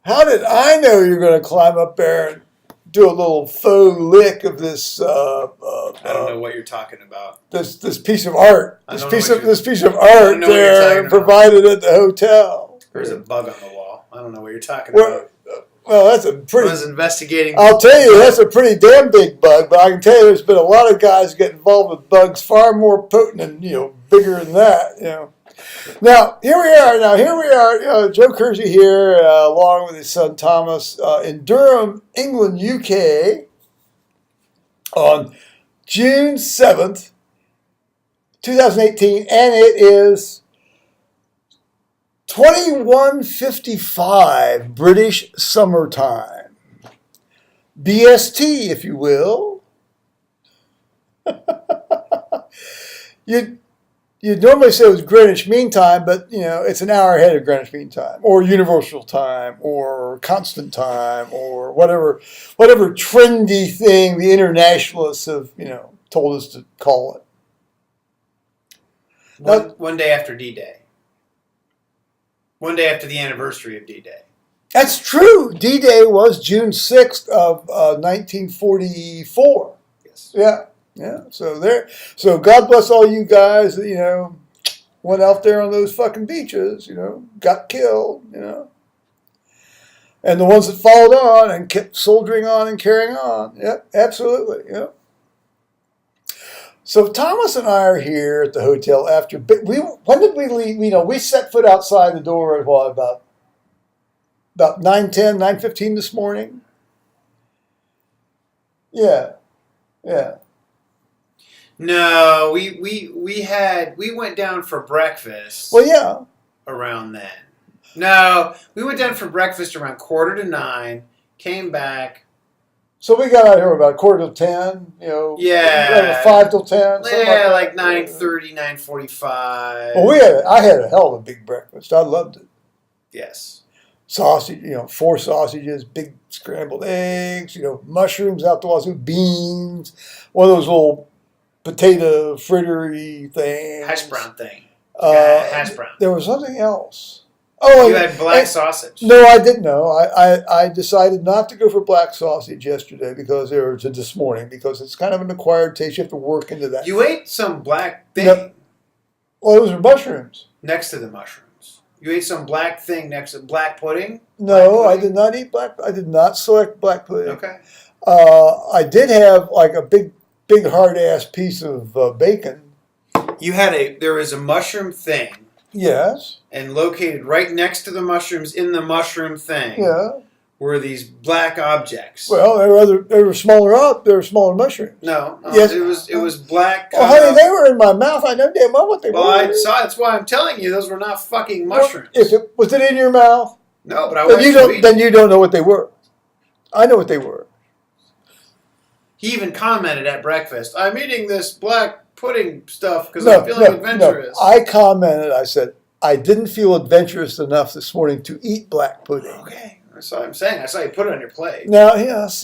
How did I know you're going to climb up there and do a little faux lick of this? I don't know what you're talking about. This piece of art. This piece of I art don't know what you're there talking provided at the hotel. There's a bug on the wall. I don't know what you're talking about. Well, that's a pretty. I was investigating. I'll tell you, that's a pretty damn big bug. But I can tell you, there's been a lot of guys get involved with bugs far more potent and bigger than that. Now here we are. Joe Kersey here, along with his son Thomas, in Durham, England, UK, on June 7th, 2018, and it is 21:55 British summertime. BST, if you will. You'd normally say it was Greenwich Mean Time, but it's an hour ahead of Greenwich Mean Time, or Universal Time, or Constant Time, or whatever trendy thing the internationalists have told us to call it. One day after D-Day. One day after the anniversary of D-Day. That's true. D-Day was June 6th of 1944. Yes. Yeah. So God bless all you guys that, went out there on those fucking beaches, got killed, And the ones that followed on and kept soldiering on and carrying on. Yep, absolutely. Yep. So Thomas and I are here at the hotel after. When did we leave? We set foot outside the door at what, about 9:10, 9:15 this morning. Yeah. No, we went down for breakfast. Well, yeah. Around then. No, we went down for breakfast around 9:15. Came back. So we got out here about 9:45, 10. Yeah. 5 till 10. Yeah, like 9:30, 9:45. Well, I had a hell of a big breakfast. I loved it. Yes. Sausage, 4 sausages, big scrambled eggs, mushrooms out the wazoo, beans, one of those little potato frittery things. Hash brown thing. Hash brown. There was something else. Oh, you had black sausage. No, I didn't know. I decided not to go for black sausage yesterday this morning because it's kind of an acquired taste. You have to work into that. You ate some black thing. Well, those are mushrooms. Next to the mushrooms. You ate some black thing next to black pudding? No, I did not eat black. I did not select black pudding. Okay. I did have like a big hard ass piece of bacon. There was a mushroom thing. Yes. And located right next to the mushrooms in the mushroom thing. Yeah. Were these black objects? Well, they were smaller up. They were smaller mushrooms. No. Yes. It was black. Oh, honey, they were in my mouth. I know damn well what they were. Well, I saw. That's why I'm telling you, those were not fucking mushrooms. Was it in your mouth? No, but I then you don't know what they were. I know what they were. He even commented at breakfast, "I'm eating this black pudding stuff because I'm feeling adventurous." No. I commented. I said I didn't feel adventurous enough this morning to eat black pudding. Okay. That's what I'm saying. I saw you put it on your plate. Now, this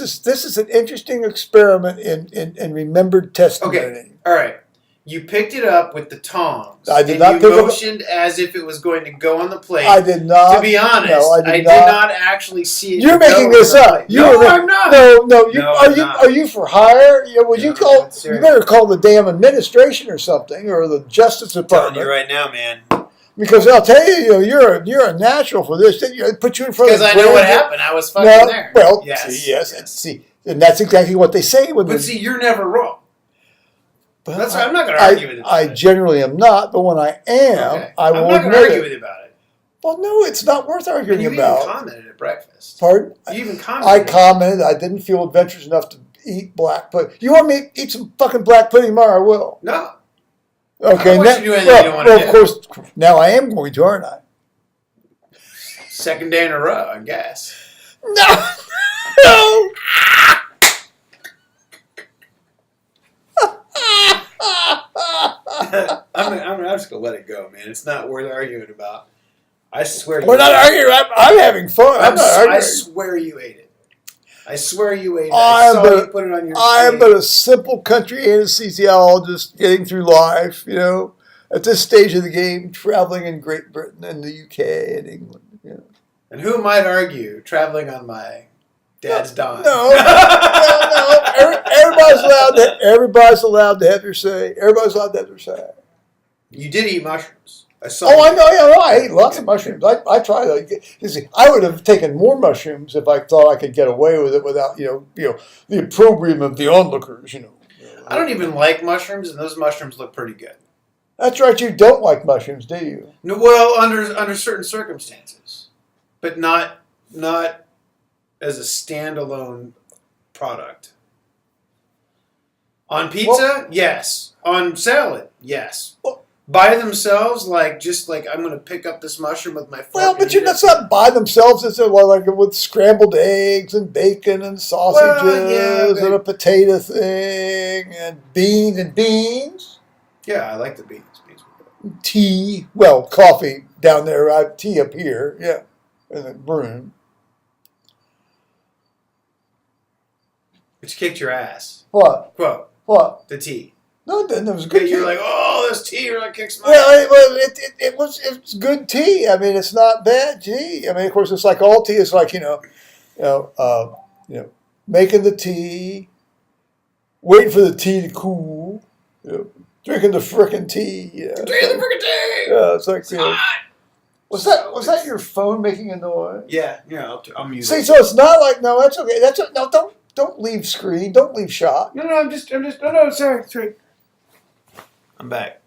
is an interesting experiment in remembered testimony. Okay, all right. You picked it up with the tongs. I did not pick it up. You motioned as if it was going to go on the plate. I did not. To be honest, no, I did not actually see it. You're making this up. I'm not. No. Are you for hire? You better call the damn administration or something, or the Justice Department. I'm telling you right now, man. Because I'll tell you, you're a natural for this. Put you in front of the because I know what happened. I was fucking there. Well, yes. And that's exactly what they say. See, you're never wrong. But that's why I'm not going to argue with you. I generally am not, but when I am, I will admit it. I'm not going to argue with you about it. Well, no, it's not worth arguing about. You even commented at breakfast. Pardon? You even commented. I commented. I didn't feel adventurous enough to eat black pudding. You want me to eat some fucking black pudding tomorrow? I will. No. Okay. Of course, now I am going to, aren't I? Second day in a row, I guess. No. I'm just going to let it go, man. It's not worth arguing about. I swear We're not arguing. I'm having fun. I'm not arguing. I swear you ate it. I swear you ate it. I saw you put it on your I am but a simple country anesthesiologist getting through life, at this stage of the game, traveling in Great Britain and the UK and England. And who might argue traveling on my dad's dime? No. Everybody's allowed to have their say. Everybody's allowed to have their say. You did eat mushrooms. I saw. Oh, I know. Yeah, I ate lots of mushrooms. I tried. I would have taken more mushrooms if I thought I could get away with it without, the opprobrium of the onlookers. I don't even like mushrooms, and those mushrooms look pretty good. That's right. You don't like mushrooms, do you? No, well, under certain circumstances, but not as a standalone product. On pizza, yes. On salad, yes. Well, by themselves, just like I'm going to pick up this mushroom with my fork. Well, but that's not by themselves. It's like with scrambled eggs and bacon and sausages and a potato thing and beans. Yeah, I like the beans. Tea. Well, coffee down there. I have tea up here. Yeah, in the room. Which kicked your ass. What? Quote. What? The tea. No, it didn't. It was good tea. You're like, oh, this tea really kicks my ass. Well, it's good tea. I mean, it's not bad tea. I mean, of course, it's like all tea. It's like making the tea, waiting for the tea to cool, drinking the frickin' tea. Drinking the frickin' tea. Yeah, it's like hot. Was that your phone making a noise? Yeah. I'll mute it. See, so it's not like that's okay. Don't leave screen. Don't leave shot. No, I'm just. No, sorry. I'm back.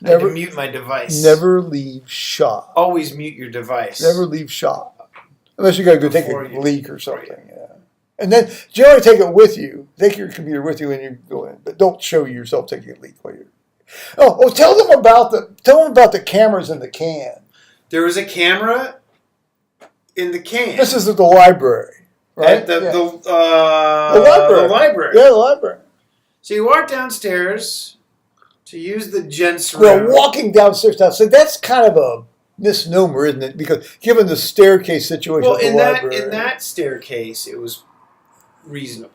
I had to mute my device. Never leave shot. Always mute your device. Never leave shot. Unless you got to go take a leak or something. Yeah. And then generally take it with you. Take your computer with you when you go in. But don't show yourself taking a leak while you're. Oh, tell them about the cameras in the can. There was a camera in the can. This is at the library, right? At the library. The library. Yeah, the library. So you walk downstairs to use the gents' room. Well, walking downstairs now. So that's kind of a misnomer, isn't it? Because given the staircase situation at the library. In that staircase, it was reasonable.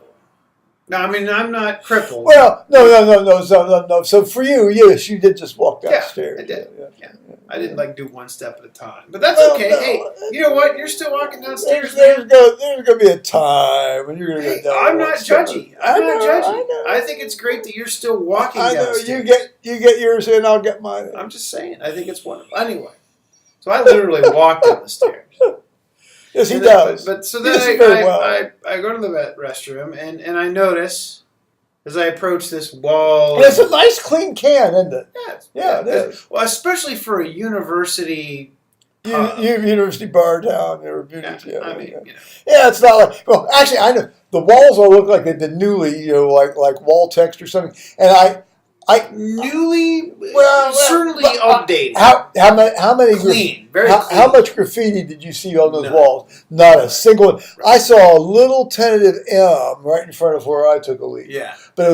Now, I mean, I'm not crippled. Well, no. So for you, yes, you did just walk downstairs. Yeah, I did. Yeah. I didn't do one step at a time. But that's okay. No. Hey, you know what? You're still walking downstairs. There's going to be a time when you're going to go down. I'm not judgy. I'm not judgy. I think it's great that you're still walking downstairs. I know. You get yours in, I'll get mine in. I'm just saying. I think it's wonderful. Anyway, so I literally walked down the stairs. Yes, he does. But so then I go to the restroom and I notice as I approach this wall. And it's a nice clean can, isn't it? Yeah, it is. Well, especially for a university. University bar down there. Yeah, it's not like. Well, actually, I know the walls all look like they've been newly, like wall text or something. And I certainly updated. How many clean, very clean. How much graffiti did you see on those walls? Not a single one. I saw a little tentative M right in front of where I took a leak. Yeah, but it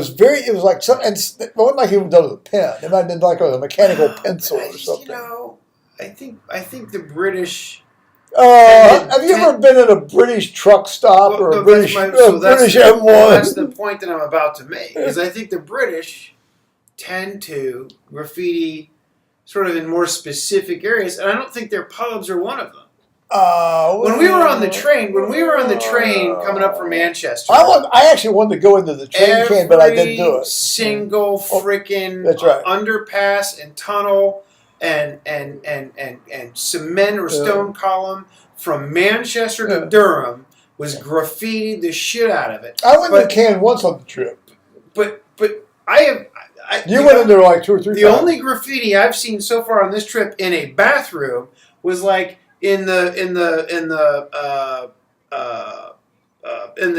was like some, and it wasn't like even done with a pen. It might have been like with a mechanical pencil or something. I think the British. Have you ever been in a British truck stop or a British M1? That's the point that I'm about to make. Is I think the British tend to graffiti sort of in more specific areas, and I don't think their pubs are one of them. When we were on the train coming up from Manchester, I actually wanted to go into the train can, but I didn't do it. Single freaking underpass and tunnel and cement or stone column from Manchester to Durham was graffitied the shit out of it. I went to the can once on the trip, but I have. You went in there like 2 or 3 times. The only graffiti I've seen so far on this trip in a bathroom was like in the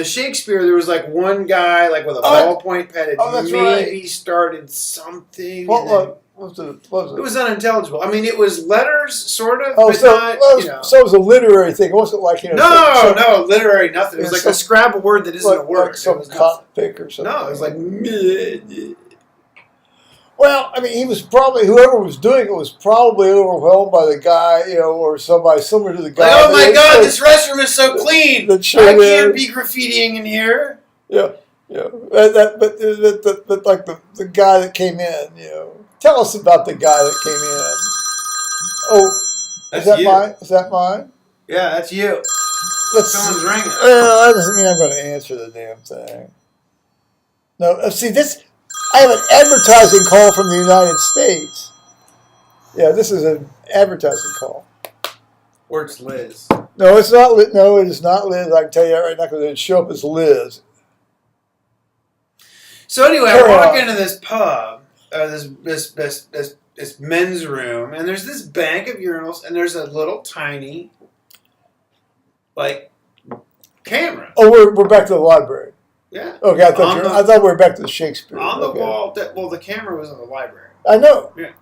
Shakespeare. There was like one guy like with a ballpoint pen had maybe started something. What was it? It was unintelligible. I mean, it was letters, sort of, but not. So it was a literary thing. It wasn't like No, literary nothing. It was like a Scrabble word that isn't a word. Like some cockpick or something. No, it was like. Well, I mean, he was probably, whoever was doing it was probably overwhelmed by the guy, or somebody similar to the guy. Like, oh my God, this restroom is so clean. I can't be graffitiing in here. Yeah. But like the guy that came in, Tell us about the guy that came in. Oh, is that mine? Is that mine? Yeah, that's you. Someone's ringing. Well, that doesn't mean I'm going to answer the damn thing. No, see this. I have an advertising call from the United States. Yeah, this is an advertising call. Or it's Liz. No, it's not. No, it is not Liz. I can tell you that right now because it show up as Liz. So anyway, I walk into this pub, this men's room, and there's this bank of urinals, and there's a little tiny, like, camera. Oh, we're back to the library. Yeah. Okay, I thought we were back to the Shakespeare. On the wall. Well, the camera was in the library. I know. Yeah.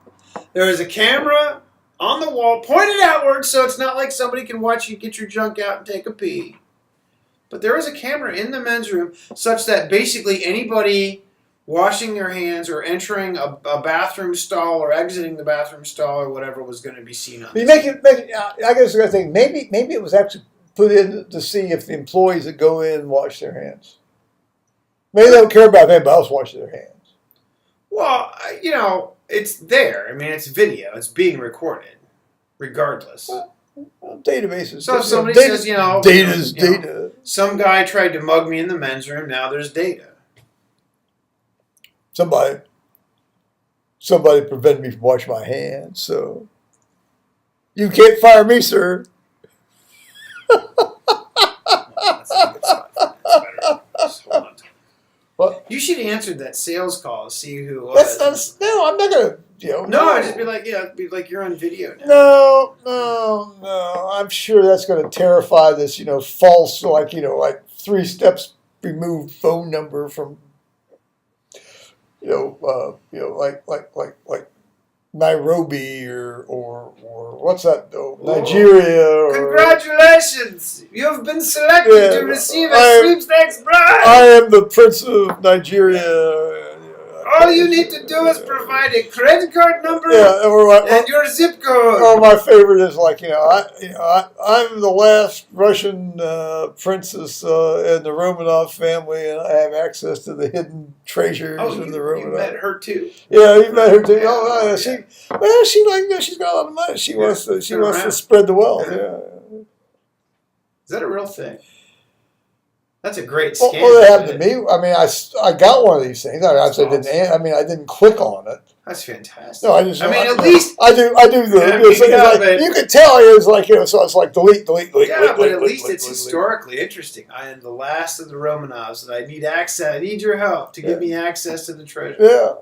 There was a camera on the wall, pointed outward, so it's not like somebody can watch you get your junk out and take a pee. But there was a camera in the men's room such that basically anybody washing their hands or entering a bathroom stall or exiting the bathroom stall or whatever was going to be seen on. I guess I think maybe it was actually put in to see if the employees that go in wash their hands. Maybe they don't care about anybody else washing their hands. Well, it's there. I mean, it's video. It's being recorded, regardless. Well, databases. So if somebody says, data's data. Some guy tried to mug me in the men's room. Now there's data. Somebody prevented me from washing my hands. So you can't fire me, sir. That's a good spot. That's better. Just hold on. What? You should have answered that sales call to see who it was. No, I'm not gonna. No, I'd just be like, you're on video now. No. I'm sure that's gonna terrify this, false, like 3 steps removed phone number from, like Nairobi or what's that? Nigeria. Or, congratulations! You've been selected to receive a sweepstakes prize. I am the Prince of Nigeria. All you need to do is provide a credit card number and your zip code. Or my favorite is I'm the last Russian princess in the Romanov family, and I have access to the hidden treasures of the Romanov. You met her too. Yeah, you met her too. She's got a lot of money. She wants to spread the wealth. Yeah. Is that a real thing? That's a great scam. Well, it happened to me. I mean, I got one of these things. I didn't click on it. That's fantastic. No, at least I do. You can tell it's like so it's like delete. Yeah, but at least it's historically interesting. I am the last of the Romanovs, and I need access. I need your help to give me access to the treasure. Yeah.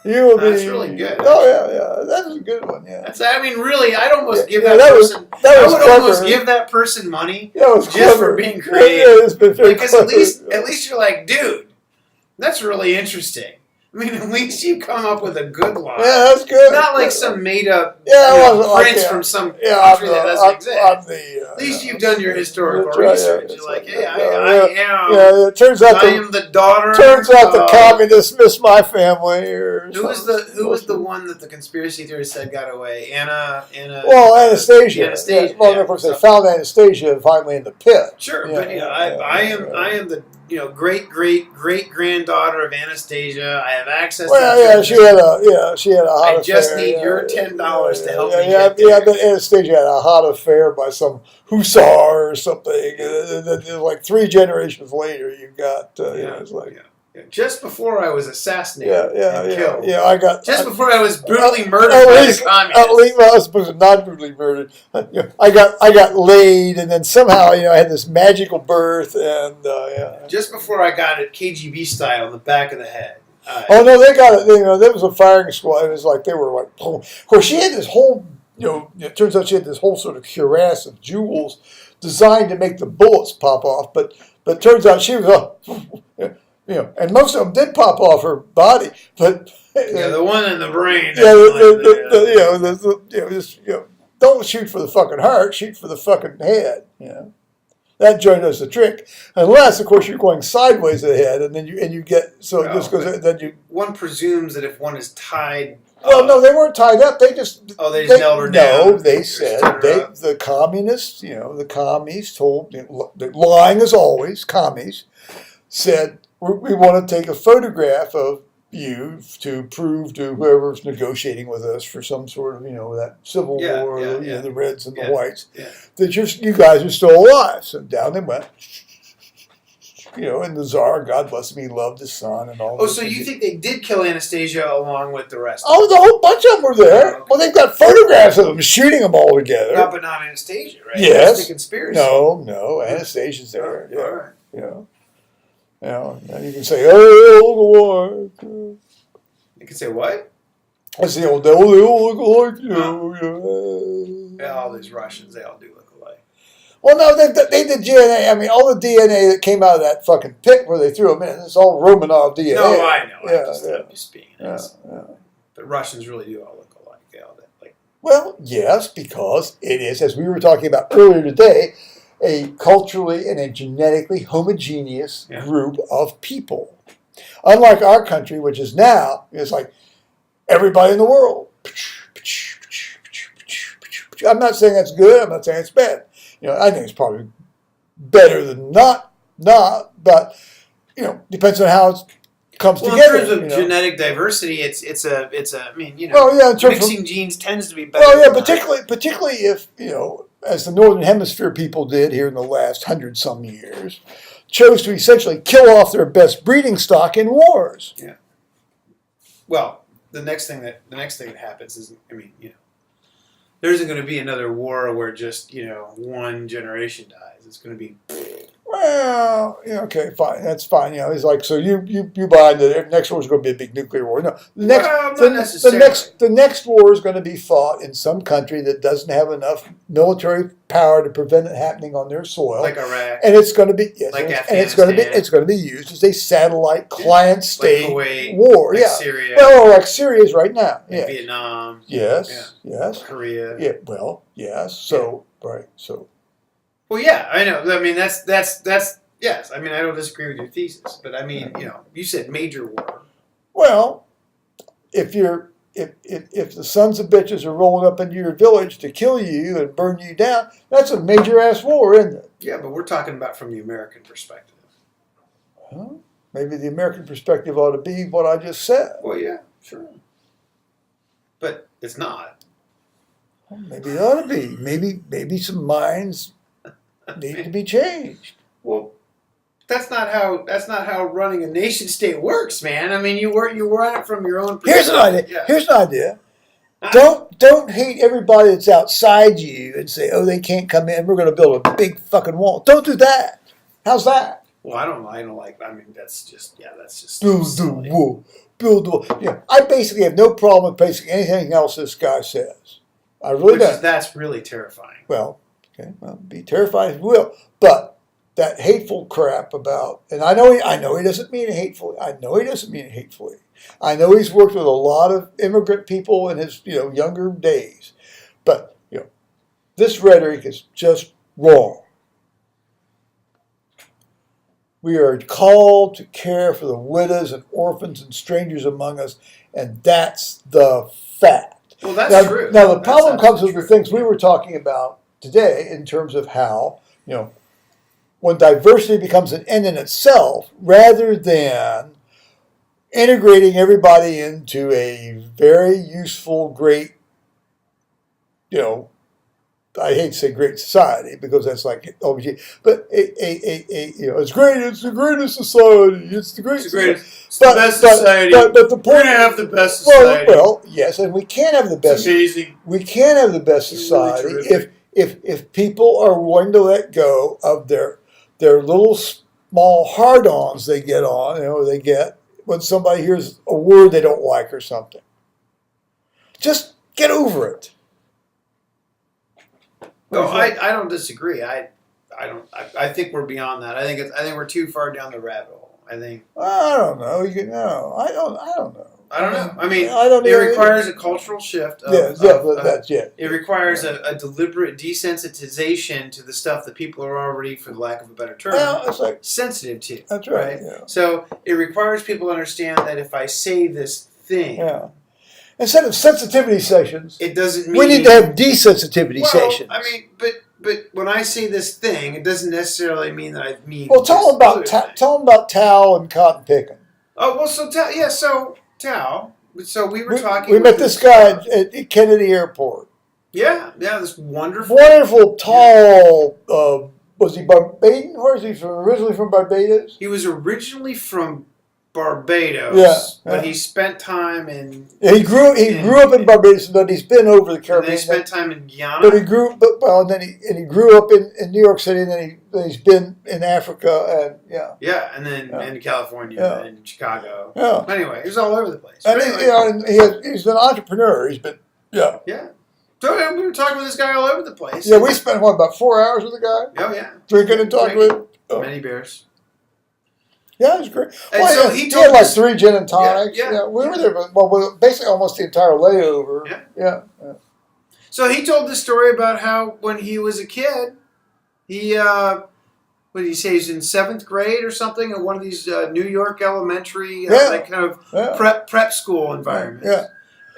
That's really good. Oh yeah, that was a good one. Yeah. Really, I'd almost give that person. I would almost give that person money just for being creative. Yeah, it's been very because clever. at least you're like, dude, that's really interesting. At least you come up with a good line. Yeah, that's good. Not like some made up prince from some country that doesn't exist. At least you've done your historical research. You're like, hey, I am. Yeah, it turns out I am the daughter. Turns out the communists missed my family. Who was the one that the conspiracy theorist said got away? Anastasia. Anastasia. Well, of course, they found Anastasia finally in the pit. Sure, but I am the great granddaughter of Anastasia. I have access. She had a hot affair. I just need your $10 to help me. But Anastasia had a hot affair by some hussar or something. Like 3 generations later, you got it's like. Just before I was assassinated and killed. Yeah, I got... before I was brutally murdered by the communists. At least I was supposed to not brutally murdered. I got laid, and then somehow, I had this magical birth, and, Just before I got it KGB style in the back of the head. Oh, no, they got it. There was a firing squad. It was like, they were like... Of course, she had this whole, it turns out she had this whole sort of cuirass of jewels designed to make the bullets pop off, but it turns out she was... and most of them did pop off her body, but the one in the brain. Don't shoot for the fucking heart, shoot for the fucking head. That joint does the trick, unless of course you're going sideways of the head, and then you get so it just goes. Then you. One presumes that if one is tied. Well, no, they weren't tied up. They just. They nailed her down. No, they said the communists. The commies told, lying as always. Commies said. We want to take a photograph of used to prove to whoever's negotiating with us for some sort of, that civil war, the Reds and the Whites, that you guys are still alive. So down they went. And the Tsar, God bless him, he loved his son and all. Oh, so you think they did kill Anastasia along with the rest? Oh, the whole bunch of them were there. Okay. Well, they've got photographs of them shooting them all together. No, but not Anastasia, right? Yes. That's the conspiracy. No, Anastasia's there. Oh, all right. And you can say, "Oh, the war." You can say what? That's the old. They all look alike. All these Russians, they all do look alike. Well, no, they did DNA. I mean, all the DNA that came out of that fucking pit where they threw them in, it's all Romanov DNA. No, I know. I'm just being nice. But Russians really do all look alike. They all like. Well, yes, because it is, as we were talking about earlier today, a culturally and a genetically homogeneous group of people. Unlike our country, which is now, it's like everybody in the world. I'm not saying that's good. I'm not saying it's bad. I think it's probably better than not, but, depends on how it comes together. In terms of genetic diversity, it's a mixing genes tends to be better. Well, yeah, particularly if, as the Northern Hemisphere people did here in the last 100-some years, chose to essentially kill off their best breeding stock in wars. Yeah. Well, the next thing that happens is, there isn't going to be another war where just, one generation dies. It's going to be. Well, okay, fine. That's fine. It's like, so you buy the next war is going to be a big nuclear war. No, the next war is going to be fought in some country that doesn't have enough military power to prevent it happening on their soil, like Iraq, and it's going to be Afghanistan, it's going to be used as a satellite client state like Kuwait, war. like Syria, well, like Syria is right now. Like Vietnam. Yes. Korea. Yeah. Well, yes. So right. So. Well, yeah, I know. I mean, that's yes. I mean, I don't disagree with your thesis, but I mean, you said major war. Well, if the sons of bitches are rolling up into your village to kill you and burn you down, that's a major ass war, isn't it? Yeah, but we're talking about from the American perspective. Well, maybe the American perspective ought to be what I just said. Well, yeah, sure, but it's not. Well, maybe it ought to be. Maybe some minds need to be changed. Well, that's not how running a nation state works, man. I mean, you run it from your own perspective. Here's an idea. Don't hate everybody that's outside you and say, oh, they can't come in. We're going to build a big fucking wall. Don't do that. How's that? Well, I don't like. I mean, that's just build the wall. Build the wall. Yeah, I basically have no problem with basically anything else this guy says. I really don't. That's really terrifying. Well. Okay, well, be terrified if you will, but that hateful crap about, and I know he doesn't mean it hatefully. I know he's worked with a lot of immigrant people in his younger days, but this rhetoric is just wrong. We are called to care for the widows and orphans and strangers among us, and that's the fact. Well, that's true. Now the problem comes with the things we were talking about today in terms of how, when diversity becomes an end in itself, rather than integrating everybody into a very useful, great, I hate to say great society because that's like OBG, but it's great. It's the greatest society. It's the greatest. It's the best society. But the point, we're gonna have the best society. Well, yes, and we can have the best. It's amazing. We can have the best society really if people are willing to let go of their little small hard-ons they get on, they get when somebody hears a word they don't like or something. Just get over it. No, I don't disagree. I think we're beyond that. I think we're too far down the rabbit hole. I think. I don't know. I don't know. I don't know. I mean, it requires a cultural shift. It requires a deliberate desensitization to the stuff that people are already, for the lack of a better term, sensitive to. That's right. Yeah. So it requires people to understand that if I say this thing, instead of sensitivity sessions, it doesn't mean we need to have desensitivity sessions. I mean, but when I say this thing, it doesn't necessarily mean that I mean. Well, tell them about towel and cotton picking. Oh well, so Tal. So we were talking. We met this guy at Kennedy Airport. Yeah, this wonderful, tall. Was he Barbadian? Where is he from? Originally from Barbados? He was originally from Barbados. Yeah, but he spent time in. Yeah, he grew up in Barbados, but he's been over the Caribbean. And he spent time in Guyana. But he grew up in New York City, and then he's been in Africa, and then in California and Chicago. Yeah. Anyway, he was all over the place. And anyway, he's an entrepreneur. He's been Yeah. So we were talking with this guy all over the place. Yeah, we spent about 4 hours with the guy. Oh yeah, drinking and talking with him. Many beers. Yeah, it was great. And well, so he had like 3 gin and tonics. Yeah, we were there, basically almost the entire layover. Yeah. So he told this story about how when he was a kid, he what did he say? He's in 7th grade or something at one of these New York elementary like kind of prep school environments. Yeah.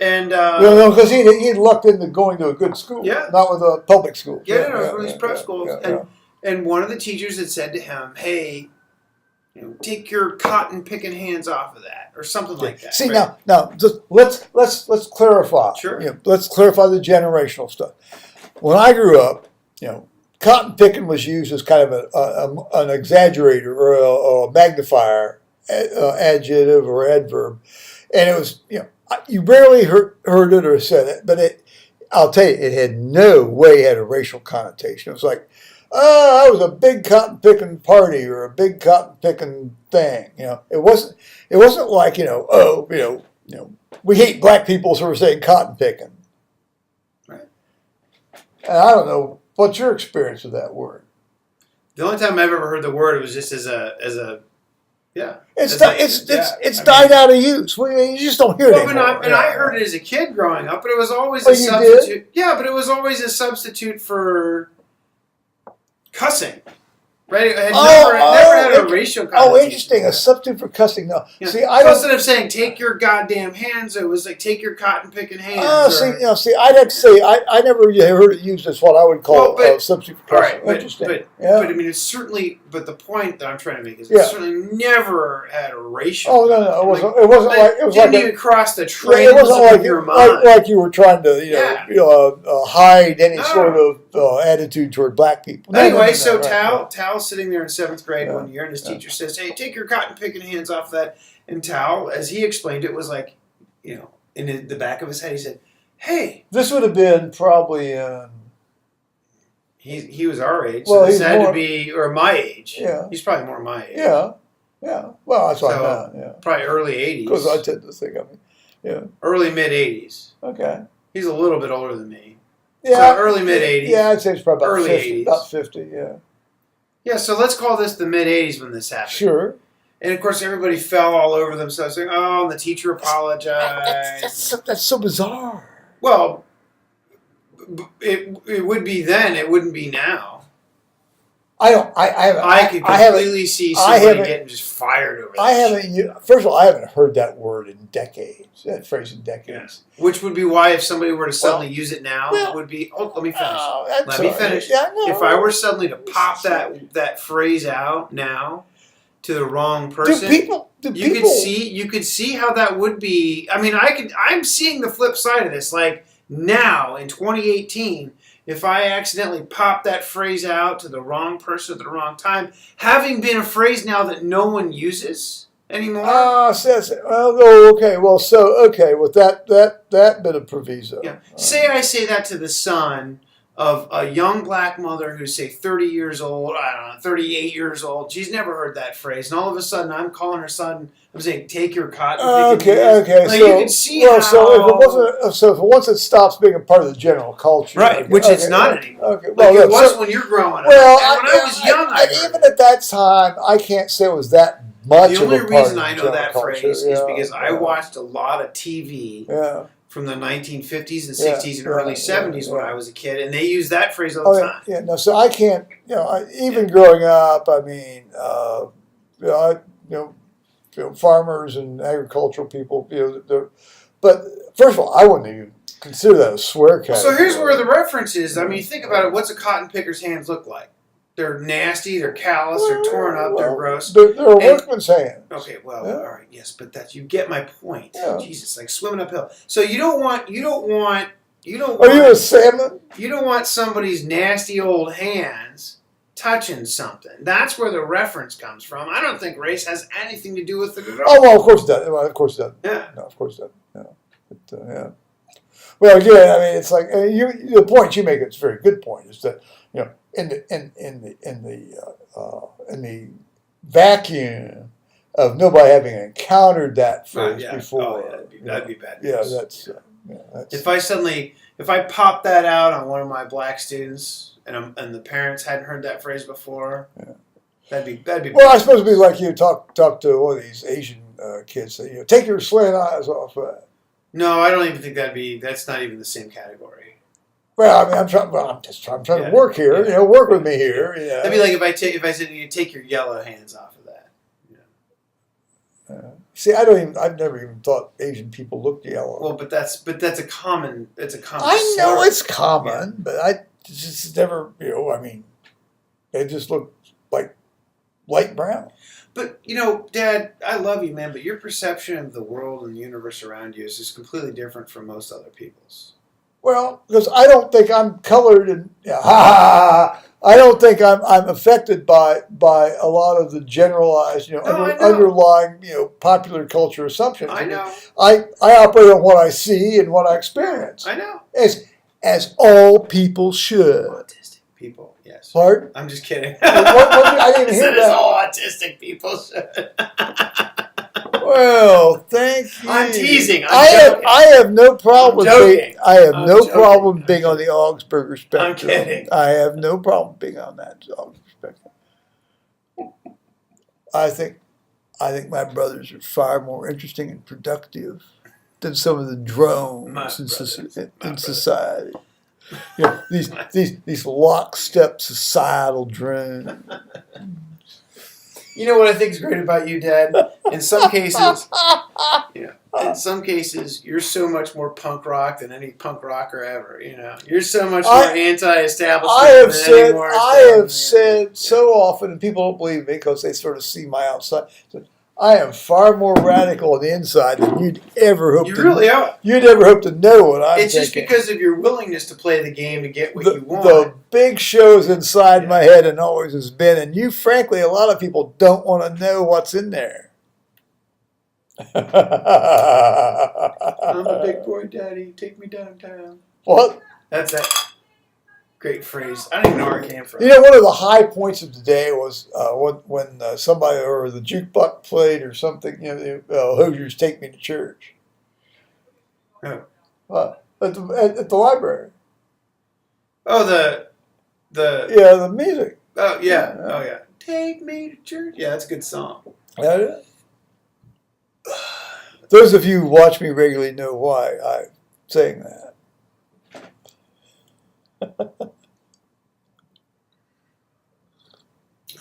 And because he lucked into going to a good school, not with a public school. One of these prep schools. And one of the teachers had said to him, "Hey, take your cotton picking hands off of that," or something like that. See, right? now, just let's clarify. Sure. Let's clarify the generational stuff. When I grew up, cotton picking was used as kind of an exaggerator or a magnifier, adjective or adverb, and it was you rarely heard it or said it, but I'll tell you, it had no way had a racial connotation. It was like, oh, that was a big cotton picking party or a big cotton picking thing. It wasn't like we hate black people, so we're saying cotton picking. Right. And I don't know what's your experience with that word. The only time I've ever heard the word was just as a. It's died out of use. You just don't hear it anymore. I heard it as a kid growing up, but it was always a substitute. Did? Yeah, but it was always a substitute for cussing. Right? It had never had a racial connotation. Oh, interesting. A substitute for cussing. No. Yeah. See, instead of saying "take your goddamn hands," it was like "take your cotton picking hands." I'd have to say I never heard it used as what I would call a substitute for cussing. Interesting. But I mean, it's certainly. But the point that I'm trying to make is it certainly never had a racial. Oh no, it wasn't like it was didn't like even cross the train. It wasn't like your mind. Like you were trying to hide any sort of attitude toward black people. Anyway, so Tal's sitting there in 7th grade one year, and his teacher says, "Hey, take your cotton picking hands off that." And Tal, as he explained it, was like, in the back of his head, he said, "Hey." This would have been probably. He was our age, so this had to be, or my age. Yeah. He's probably more my age. Yeah. Well, that's what I meant. Yeah. Probably early 80s. Because I tend to think of it. Early mid 80s. Okay. He's a little bit older than me. Yeah. So early mid 80s. Yeah, I'd say it's probably about early 50. 80s. About 50. Yeah. Yeah. So let's call this the mid 80s when this happened. Sure. And of course, everybody fell all over themselves, saying, "Oh," and the teacher apologized. That's so bizarre. Well, it would be then. It wouldn't be now. I could completely see somebody getting just fired over that. First of all, I haven't heard that word in decades. That phrase in decades. Yeah. Which would be why if somebody were to suddenly use it now, it would be. Oh, let me finish. Let me finish. Yeah, no. If I were suddenly to pop that phrase out now to the wrong person, you could see how that would be. I mean, I'm seeing the flip side of this. Like now in 2018. If I accidentally pop that phrase out to the wrong person at the wrong time, having been a phrase now that no one uses anymore. Okay. Well, with that bit of proviso. Yeah. Say I say that to the son of a young black mother who's, say, 30 years old, 38 years old. She's never heard that phrase. And all of a sudden, I'm calling her son, I'm saying, "Take your cotton." Okay. Like, you can see how... So once it stops being a part of the general culture. Right, which it's not anymore. Okay. Well, it was when you're growing up. Well, and when I was young, even at that time, I can't say it was that much of a part of the The only reason I know that culture. phrase is because I watched a lot of TV from the 1950s and 60s and early 70s when I was a kid, and they used that phrase all the time. Yeah, no, so I can't, even growing up, I mean, farmers and agricultural people, but first of all, I wouldn't even consider that a swear category. So here's where the reference is. I mean, think about it. What's a cotton picker's hands look like? They're nasty. They're callous. They're torn up. They're gross. They're a workman's hand. Okay, well, Yeah. all right, yes, but you get my point. Yeah. Jesus, like swimming uphill. So you don't want. Are you a salmon? You don't want somebody's nasty old hands touching something. That's where the reference comes from. I don't think race has anything to do with it at all. Oh, well, of course it does. Well, of course it does. Yeah. No, of course it does. Yeah. Yeah. Well, again, I mean, it's like the point you make. It's a very good point. Is that in the vacuum of nobody having encountered that phrase before. Oh, yeah, that'd be bad. Yeah, that's. If I pop that out on one of my black students and the parents hadn't heard that phrase before, that'd be. Well, I suppose it'd be like you talk to one of these Asian kids. Say, take your slant eyes off that. No, I don't even think that's not even the same category. Well, I mean, I'm trying to work here. Yeah. Work with me here. That'd be like if I said you take your yellow hands off of that. See, I've never even thought Asian people looked yellow. Well, but that's a common. It's a common. I know slur. it's common, but I just never. I mean, they just look like light brown. But Dad, I love you, man. But your perception of the world and the universe around you is just completely different from most other people's. Well, because I don't think I'm colored and I don't think I'm affected by a lot of the generalized, underlying, popular culture assumptions. I know. I operate on what I see and what I experience. I know. As all people should. Autistic people, yes. Pardon? I'm just kidding. I didn't hear that. All autistic people should. Well, thank you. I'm teasing. I have no problem. I'm Being on the Augsburger spectrum. I'm kidding. I have no problem being on that Augsburger spectrum. I think my brothers are far more interesting and productive than some of the drones in society. These lockstep societal drones. You know what I think is great about you, Dad? In some cases, you're so much more punk rock than any punk rocker ever. You're so much more anti-establishment. I have said so often, and people don't believe me because they sort of see my outside. I am far more radical on the inside than you'd ever hope. Really are. You'd ever hope to know what I'm It's thinking. just because of your willingness to play the game to get what you want. The big show's inside my head and always has been. And frankly, a lot of people don't want to know what's in there. I'm a big boy, Daddy. Take me downtown. What? That's that great phrase. I don't even know where it came from. One of the high points of the day was when somebody or the jukebox played or something. Hoosiers Take Me to Church. Oh. At the library. Oh, the music. Oh yeah. Oh yeah. Take me to church. Yeah, that's a good song. That is. Those of you who watch me regularly know why I'm saying that. I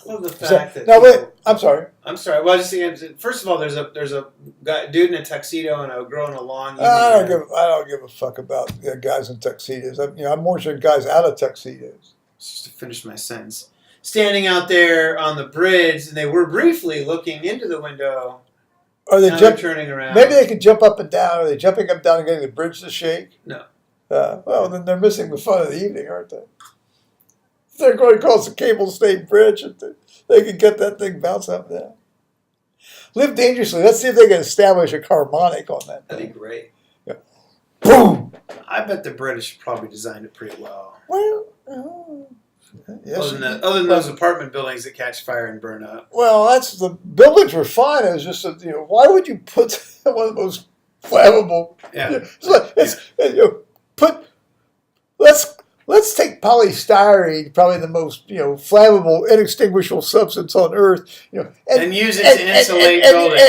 love the fact that. Now wait, I'm sorry. I'm sorry. Well, I just think, first of all, there's a dude in a tuxedo and a girl in a long. I don't give a fuck about guys in tuxedos. I'm more interested in guys out of tuxedos. Just to finish my sentence, standing out there on the bridge, and they were briefly looking into the window. Are they turning around? Maybe they can jump up and down. Are they jumping up and down and getting the bridge to shake? No. Well, then they're missing the fun of the evening, aren't they? They're going across the Cable State Bridge, and they can get that thing bouncing up and down. Live dangerously. Let's see if they can establish a harmonic on that. That'd be great. Yeah. Boom. I bet the British probably designed it pretty well. Well, yes. Other than those apartment buildings that catch fire and burn up. Well, the buildings were fine. It was just why would you put one of those flammable? Yeah. Let's take polystyrene, probably the most flammable, inextinguishable substance on earth, and use it to insulate buildings,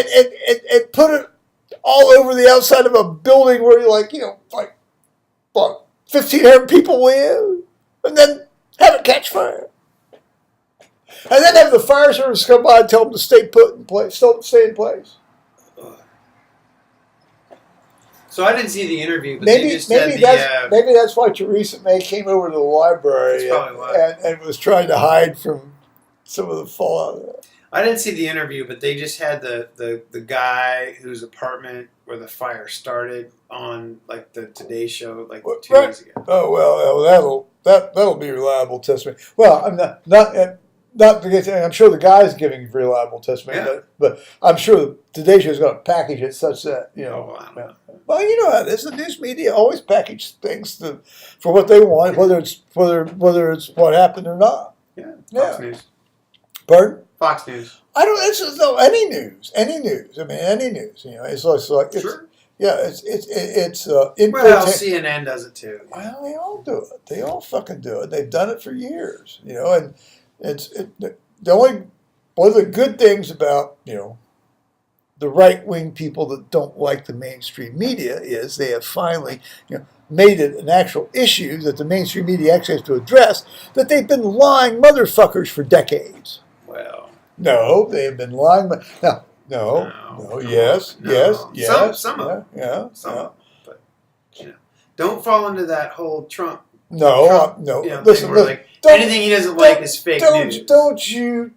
and put it all over the outside of a building where you're like 1,500 people live, and then have it catch fire, and then have the fire service come by and tell them to stay put in place, stay in place. So I didn't see the interview, but Maybe they just had maybe that's why Theresa May came over to the library That's probably why. and was trying to hide from some of the fallout of that. I didn't see the interview, but they just had the guy whose apartment where the fire started on like the Today Show like 2 days ago. Oh well, that'll be reliable testimony. Well, I'm not to get. I'm sure the guy's giving reliable testimony, but I'm sure the Today Show is going to package it such that I don't know. Well, you know how it is. The news media always package things for what they want, whether it's what happened or not. Yeah, Fox News. Pardon? Fox News. I don't. It's no any news. I mean, any news. You know, it's like Sure. Yeah, it's Well, CNN does it too. Well, they all do it. They all fucking do it. They've done it for years. You know, and the only one of the good things about the right wing people that don't like the mainstream media is they have finally made it an actual issue that the mainstream media actually has to address, that they've been lying motherfuckers for decades. Well, no, they've been lying. No, yes. Some of them. Yeah. But don't fall into that whole Trump. No. Listen, like anything he doesn't like is fake news. Don't you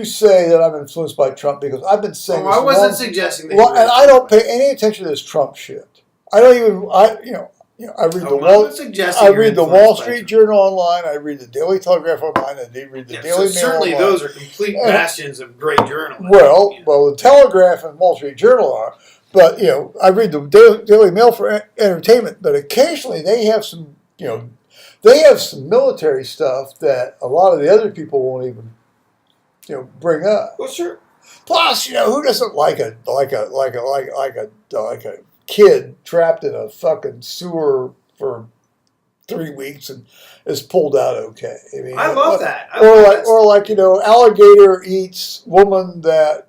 say that I'm influenced by Trump, because I've been saying. I wasn't suggesting that. Well, and I don't pay any attention to this Trump shit. I don't even. I read the Wall Street Journal online. I read the Daily Telegraph online. I read the Daily Mail. Certainly, online. Those are complete bastions of great journalism. Well, the Telegraph and Wall Street Journal are. But I read the Daily Mail for entertainment. But occasionally, they have some. They have some military stuff that a lot of the other people won't even, bring up. Well, sure. Plus, who doesn't like a kid trapped in a fucking sewer for 3 weeks and is pulled out okay? I mean, I love that. alligator eats woman that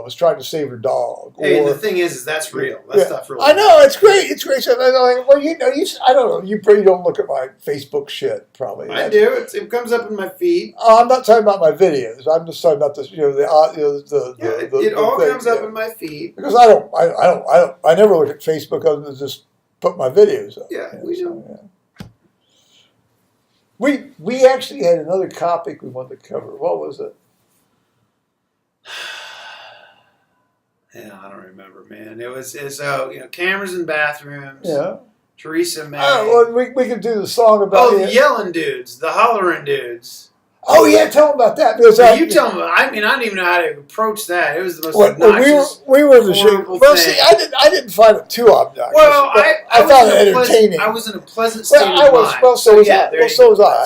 was trying to save her dog. Hey, the thing is that's real. That stuff really. I know, it's great. It's great. So, I don't know. You probably don't look at my Facebook shit. Probably I do. It comes up in my feed. I'm not talking about my videos. I'm just talking about this. It all comes up in my feed because I never look at Facebook other than just put my videos up. Yeah, we do. We actually had another topic we wanted to cover. What was it? Yeah, I don't remember, man. It was cameras in bathrooms. Yeah. Theresa May. Oh, well, we could do the song about the yelling dudes, the hollering dudes. Oh yeah, tell them about that. Because you tell them. I mean, I don't even know how to approach that. It was the most obnoxious. We were the shit. Well, see, I didn't find it too obnoxious. Well, I found it entertaining. I was in a pleasant state of mind. So was I.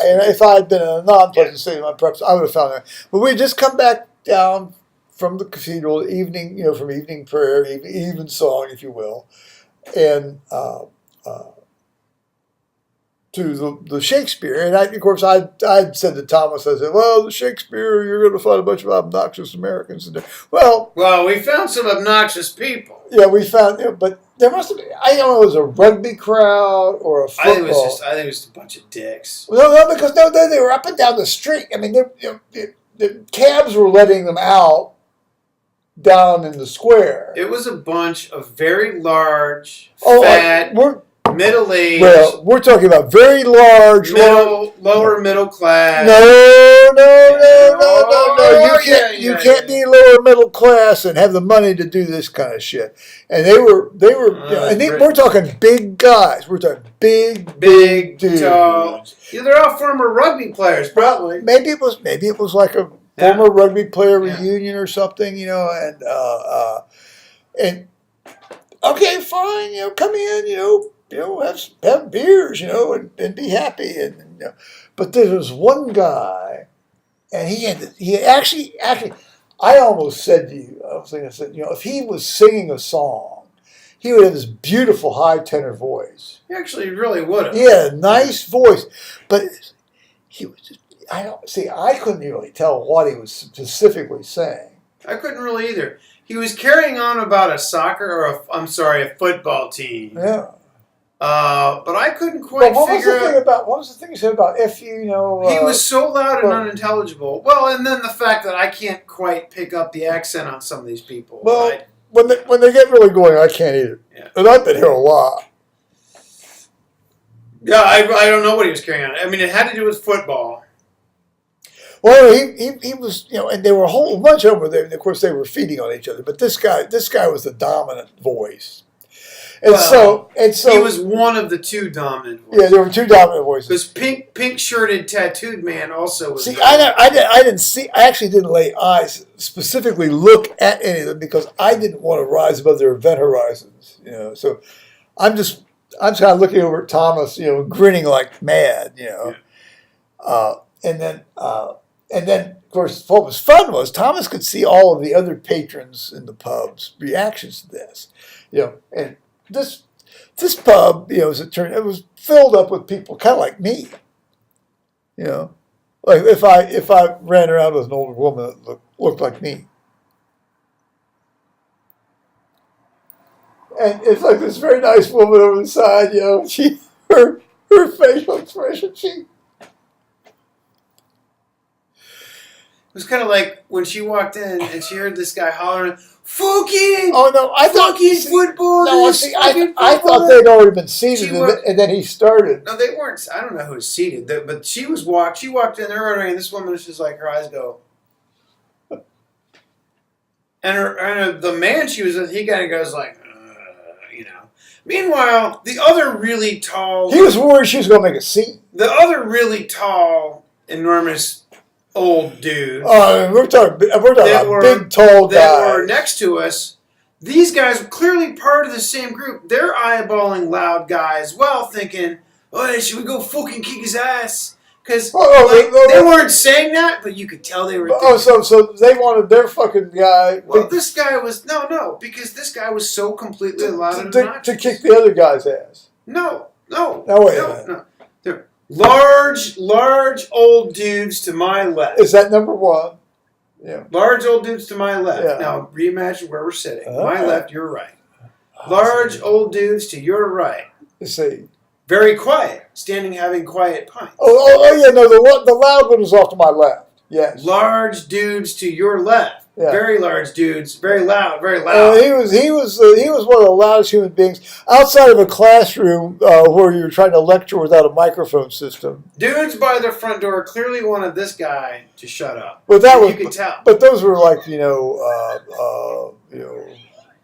And if I had been in a non-pleasant state of mind, perhaps I would have found it. But we just come back down from the cathedral evening, from evening prayer, even song, if you will, and to the Shakespeare. And of course, I said to Thomas, I said, well, the Shakespeare, you're going to find a bunch of obnoxious Americans in there. Well, we found some obnoxious people. Yeah, we found, but there must have been, I don't know, it was a rugby crowd or a football. I think it was just a bunch of dicks. No, because they were up and down the street. I mean, the cabs were letting them out down in the square. It was a bunch of very large, fat, middle-aged. Well, we're talking about very large, lower middle class. No. You can't be lower middle class and have the money to do this kind of shit. And we're talking big guys. We're talking big dudes. Tall. Yeah, they're all former rugby players, probably. Maybe it was like a former rugby player reunion or something, and okay, fine, come in, have beers, and be happy, but there was one guy, and he actually, I almost said to you, I said, if he was singing a song, he would have this beautiful high tenor voice. He actually really would have. Yeah, nice voice, but he was just. I couldn't really tell what he was specifically saying. I couldn't really either. He was carrying on about a a football team. Yeah. But I couldn't quite figure out. What was the thing he said about if he was so loud and unintelligible. Well, and then the fact that I can't quite pick up the accent on some of these people. when they get really going, I can't either. Yeah. And I've been here a lot. Yeah, I don't know what he was carrying on. I mean, it had to do with football. Well, he was, and there were a whole bunch of them there. Of course, they were feeding on each other. But this guy was the dominant voice, and so he was one of the two dominant voices. Yeah, there were two dominant voices. This pink shirted tattooed man also was. See, I didn't see. I actually didn't lay eyes specifically look at any of them because I didn't want to rise above their event horizons. So I'm kind of looking over at Thomas, grinning like mad. Yeah. And then, of course, what was fun was Thomas could see all of the other patrons in the pub's reactions to this. And this pub, as it turned, it was filled up with people kind of like me. Like if I ran around with an older woman that looked like me. And it's like this very nice woman over the side, her facial expression, It was kind of like when she walked in and she heard this guy hollering, "Fucking! Oh no! I thought football." No, I thought they'd already been seated, and then he started. No, they weren't. I don't know who was seated, but she walked in there, and this woman was just like, her eyes go, and the man she was with, he kind of goes like, Meanwhile, the other really tall. He was worried she was going to make a scene. The other really tall, enormous. Old dude. We're talking about big, tall guys that were next to us. These guys were clearly part of the same group. They're eyeballing Loud Guy as well, thinking, "Oh, should we go fucking kick his ass?" Because they weren't saying that, but you could tell they were. So they wanted their fucking guy. Well, this guy was because this guy was so completely loud and obnoxious. To kick the other guy's ass. No. Large old dudes to my left. Is that number one? Yeah. Large old dudes to my left. Yeah. Now reimagine where we're sitting. My left, your right. Large old dudes to your right. Let's see. Very quiet, standing having quiet pints. Oh yeah, no, the loud one is off to my left. Yes. Large dudes to your left. Yeah. Very large dudes, very loud, very loud. He was one of the loudest human beings outside of a classroom where you're trying to lecture without a microphone system. Dudes by the front door clearly wanted this guy to shut up. But you could tell. But those were like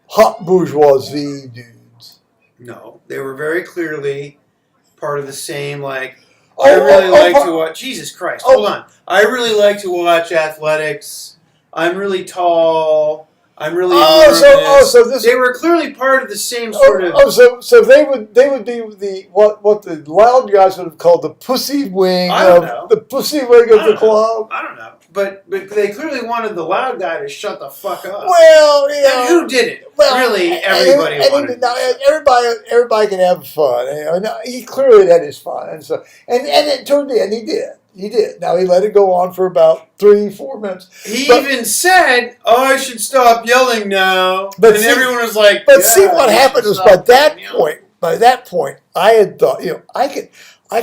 hot bourgeoisie dudes. No, they were very clearly part of the same I really like to watch. Jesus Christ! Hold on. I really like to watch athletics. I'm really tall. I'm really. They were clearly part of the same sort of. So they would be the what the loud guys would have called the pussy wing the pussy wing of the club. I don't know, but they clearly wanted the loud guy to shut the fuck up. Well, and who did it? Well, really, everybody wanted. Everybody can have fun. He clearly had his fun, and it turned in. He did. He did. Now, he let it go on for about 3-4 minutes. He even said, I should stop yelling now. Everyone was like, But see, what happened was by that point, I had thought, I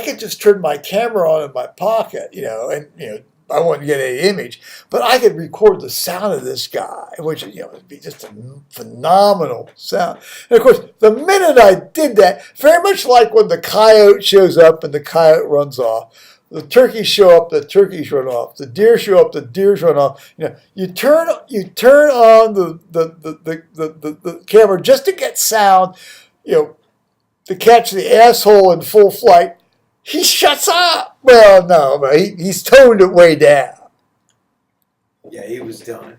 could just turn my camera on in my pocket, and I wouldn't get any image, but I could record the sound of this guy, which, would be just a phenomenal sound. And, of course, the minute I did that, very much like when the coyote shows up and the coyote runs off, the turkeys show up, the turkeys run off. The deer show up, the deers run off. You turn on the camera just to get sound, to catch the asshole in full flight. He shuts up. Well, no, he's toned it way down. Yeah, he was done.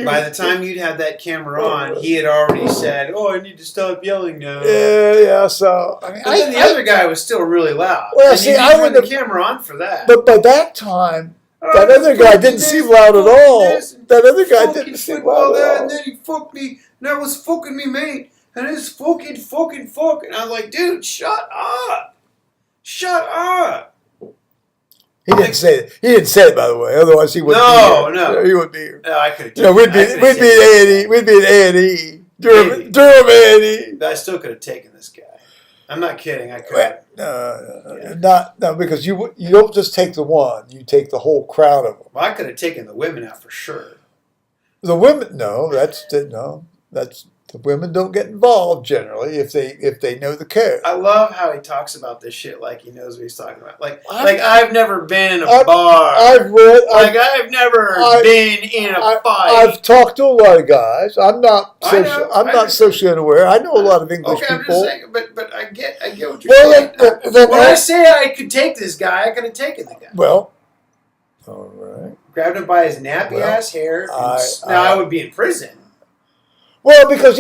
By the time you'd had that camera on, he had already said, I need to stop yelling now. Yeah, so... But then the other guy was still really loud. Well, and see, I wouldn't the camera on for that. But by that time, that other guy didn't seem loud at all. That other guy didn't seem loud at all. And then he fucked me, and that was fucking me, mate. And it's fucking. And I was like, dude, shut up. Shut up. He didn't say it. He didn't say it, by the way. Otherwise, he wouldn't be here. No. He wouldn't be here. No, I could have. We'd be at A&E. We'd be at A&E. Durham A&E. I still could have taken this guy. I'm not kidding. I could. No, because you don't just take the one. You take the whole crowd of them. Well, I could have taken the women out for sure. The women, no. The women don't get involved generally if they know the code. I love how he talks about this shit like he knows what he's talking about. Like I've never been in a bar. I've never been in a fight. I've talked to a lot of guys. I'm not socially unaware. I know a lot of English people. I'm just saying, but I get what you're saying. When I say I could take this guy, I could have taken the guy. Well, all right. Grabbed him by his nappy ass hair. Now I would be in prison. Well, because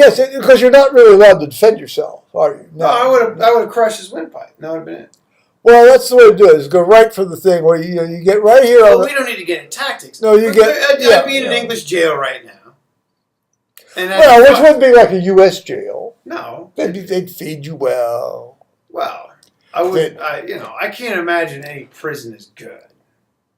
you're not really allowed to defend yourself, are you? No, I would have crushed his windpipe. That would have been it. Well, that's the way to do it. Is go right for the thing where you get right here. We don't need to get in tactics. No, you get. I'd be in an English jail right now. Which wouldn't be like a U.S. jail. No, they'd feed you well. Well, I can't imagine any prison is good.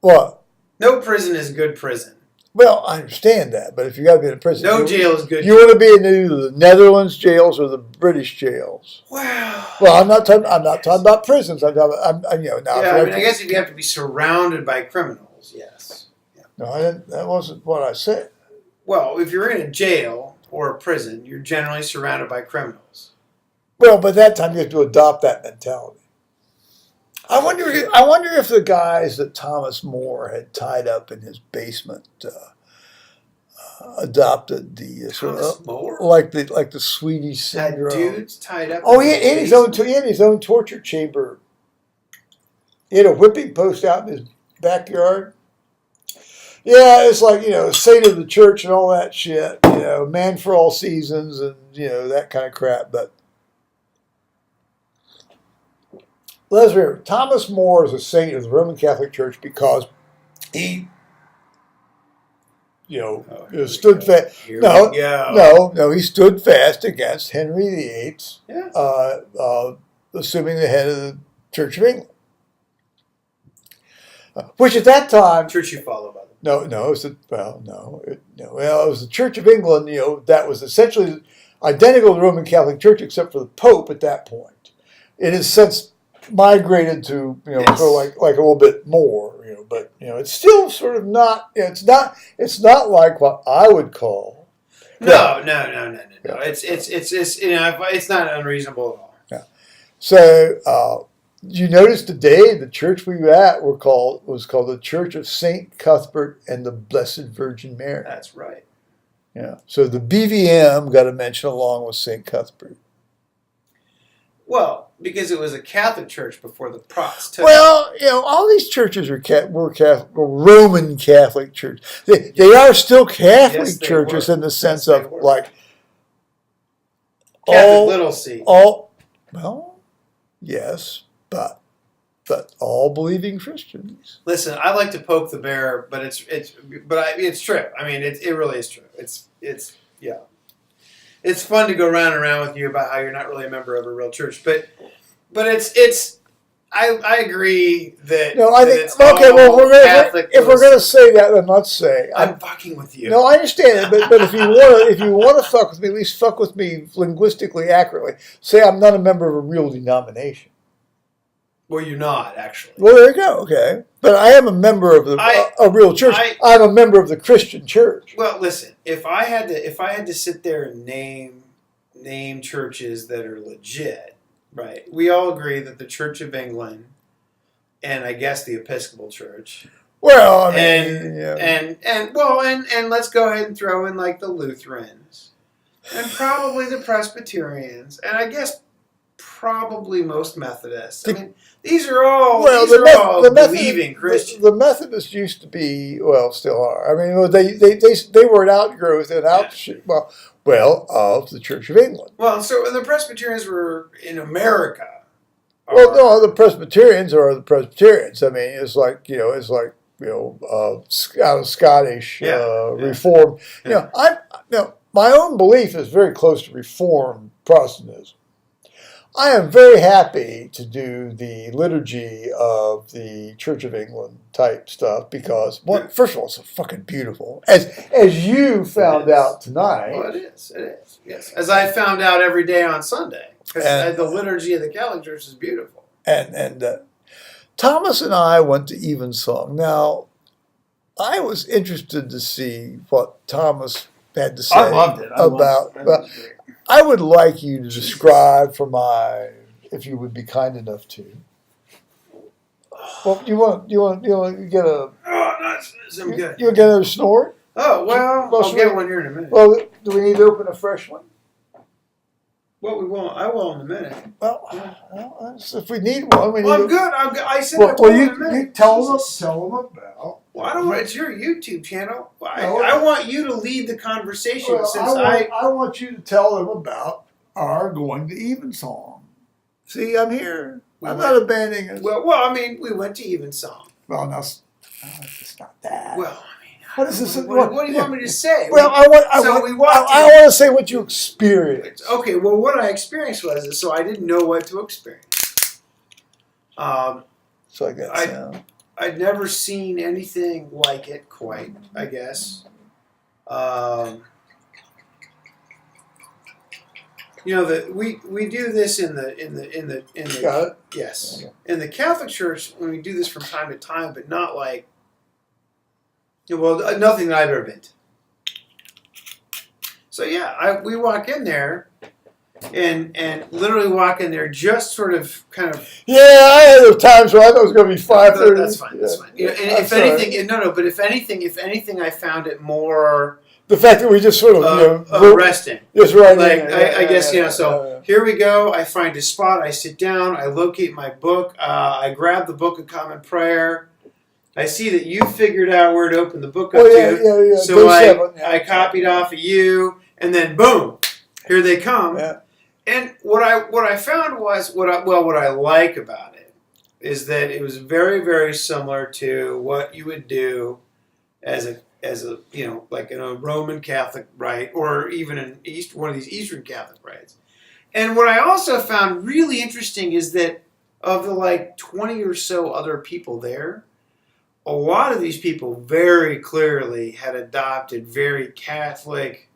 What? No prison is good prison. Well, I understand that, but if you got to be in a prison, no jail is good. You want to be in either the Netherlands jails or the British jails. Wow. Well, I'm not talking about prisons. I guess if you have to be surrounded by criminals, yes. Yeah. No, that wasn't what I said. Well, if you're in a jail or a prison, you're generally surrounded by criminals. Well, by that time you have to adopt that mentality. I wonder if the guys that Thomas More had tied up in his basement adopted the like the Swedish syndrome. Had dudes tied up. Oh, he had his own torture chamber. He had a whipping post out in his backyard. Yeah, it's like saint of the church and all that shit. Man for all seasons and that kind of crap, but. Let's remember, Thomas More is a saint of the Roman Catholic Church because he, stood fast. No, he stood fast against Henry VIII, assuming the head of the Church of England, which at that time, church you follow, by the way. No, it was the Church of England. That was essentially identical to the Roman Catholic Church, except for the Pope at that point. It has since migrated to sort of like a little bit more, but it's still sort of not. It's not like what I would call. No. It's not unreasonable at all. Yeah. So you notice today the church we were at was called the Church of Saint Cuthbert and the Blessed Virgin Mary. That's right. Yeah. So the BVM got a mention along with Saint Cuthbert. Well, because it was a Catholic church before the Prots took Well, all these churches were Roman Catholic churches. They are still Catholic churches in the sense of like Catholic little c. Yes, but all believing Christians. Listen, I like to poke the bear, but it's true. I mean, it really is true. It's It's fun to go round and round with you about how you're not really a member of a real church, but I agree that. No, I think okay. Well, if we're gonna say that, then let's say I'm fucking with you. No, I understand it, but if you want to fuck with me, at least fuck with me linguistically accurately. Say I'm not a member of a real denomination. Well, you're not actually. Well, there you go. Okay, but I am a member of a real church. I'm a member of the Christian church. Well, listen. If I had to sit there and name churches that are legit, right? We all agree that the Church of England, and I guess the Episcopal Church. Well, I mean, and let's go ahead and throw in like the Lutherans, and probably the Presbyterians, and I guess probably most Methodists. I mean, these are all believing Christians. The Methodists used to be, still are. I mean, they were an outgrowth of the Church of England. Well, so the Presbyterians were in America. Well, no, the Presbyterians are the Presbyterians. I mean, it's like out of Scottish Reform. Yeah. My own belief is very close to Reformed Protestantism. I am very happy to do the liturgy of the Church of England type stuff because, first of all, it's so fucking beautiful. As you found out tonight. Well, it is. Yes. As I found out every day on Sunday. Because the liturgy of the Catholic Church is beautiful. And Thomas and I went to Evensong. Now, I was interested to see what Thomas had to say I loved it. about. It. Well, I would like you to describe for my, if you would be kind enough to. Well, you want to get a. Oh, no, I'm good. You'll get a snort. Oh, well, I'll get one here in a minute. Well, do we need to open a fresh one? Well, we won't. I will in a minute. Well, if we need one, we need. Well, I'm good. I said well, I will in a you minute. tell them about. Well, I don't. It's your YouTube channel. Well, No, I want you to lead the conversation Well, since I want you to tell them about our going to Evensong. See, I'm here. I'm not abandoning it. Well, I mean, we went to Evensong. Well, no, it's not that. Well, I mean, what is this? What do you want me to say? Well, I want to say what you experienced. Okay. Well, what I experienced was so I didn't know what to experience. So I got sound. I'd never seen anything like it quite, I guess. You know we do this in the Got it? yes, Okay. in the Catholic Church when we do this from time to time, but not like nothing that I've ever been to. So yeah, we walk in there. And literally walk in there, just sort of, kind of. Yeah, I had those times where I thought it was going to be 5:30. That's fine. That's fine. Yeah, and if anything, but if anything, I found it more. The fact that we just sort of resting. Just right. Like I guess So here we go. I find a spot. I sit down. I locate my book. I grab the Book of Common Prayer. I see that you figured out where to open the book up to. Yeah. So I copied off of you, and then boom, here they come. Yeah. And what I found was what I like about it is that it was very, very similar to what you would do as a like in a Roman Catholic rite or even one of these Eastern Catholic rites. And what I also found really interesting is that of the 20 or so other people there, a lot of these people very clearly had adopted very Catholic.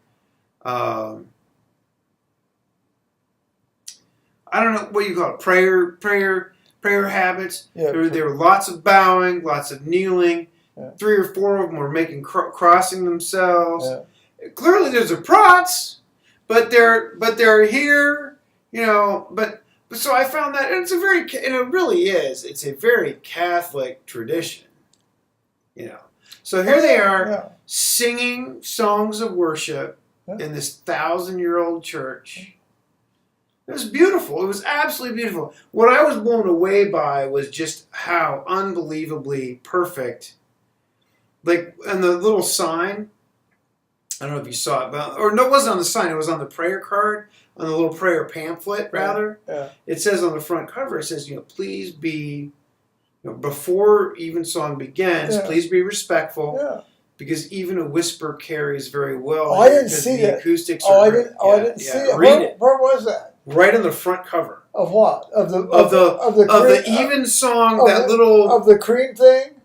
I don't know what you call it, prayer habits. Yeah, there were lots of bowing, lots of kneeling. Yeah. 3 or 4 of them were making crossing themselves. Yeah. Clearly, there's a prots, but they're here, But so I found that and it really is. It's a very Catholic tradition, So here they are singing songs of worship in this 1,000-year-old church. It was beautiful. It was absolutely beautiful. What I was blown away by was just how unbelievably perfect. And the little sign, I don't know if you saw it, it wasn't on the sign. It was on the prayer card, on the little prayer pamphlet, rather. Yeah. It says on the front cover, it says, please be, before Evensong begins, please be respectful. Yeah. Because even a whisper carries very well. Oh, I didn't see that. Acoustics I didn't see it. Read it. Where was that? Right on the front cover. Of what? Of the Evensong, that little of the cream thing.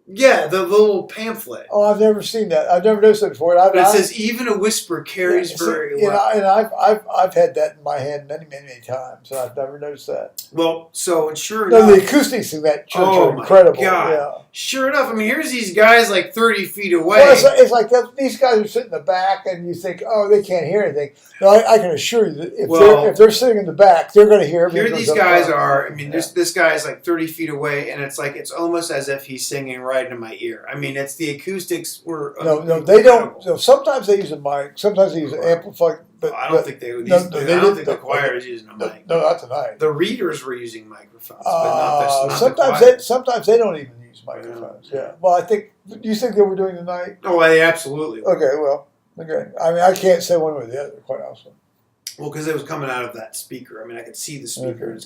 Yeah, the little pamphlet. Oh, I've never seen that. I've never noticed it before. But it says even a whisper carries very well. And I've had that in my hand many times, and I've never noticed that. Well, so sure enough, the acoustics in that church are incredible. God. Yeah. Sure enough, I mean, here's these guys 30 feet away. Well, it's like these guys are sitting in the back, and you think, oh, they can't hear anything. No, I can assure you that if they're sitting in the back, they're going to hear everything. Here these guys are. I mean, this guy's 30 feet away, and it's almost as if he's singing right in my ear. I mean, it's the acoustics were. No, they don't. No, sometimes they use a mic. Sometimes they use an amplifier. But I don't think they would. I don't think the choir is using a mic. No, not tonight. The readers were using microphones, but not sometimes they don't even use microphones. Yeah. Well, I think. Do you think they were doing tonight? Oh, they absolutely were. Okay. Well. Okay. I mean, I can't say one way or the other, quite honestly. Well, because it was coming out of that speaker. I mean, I could see the speaker.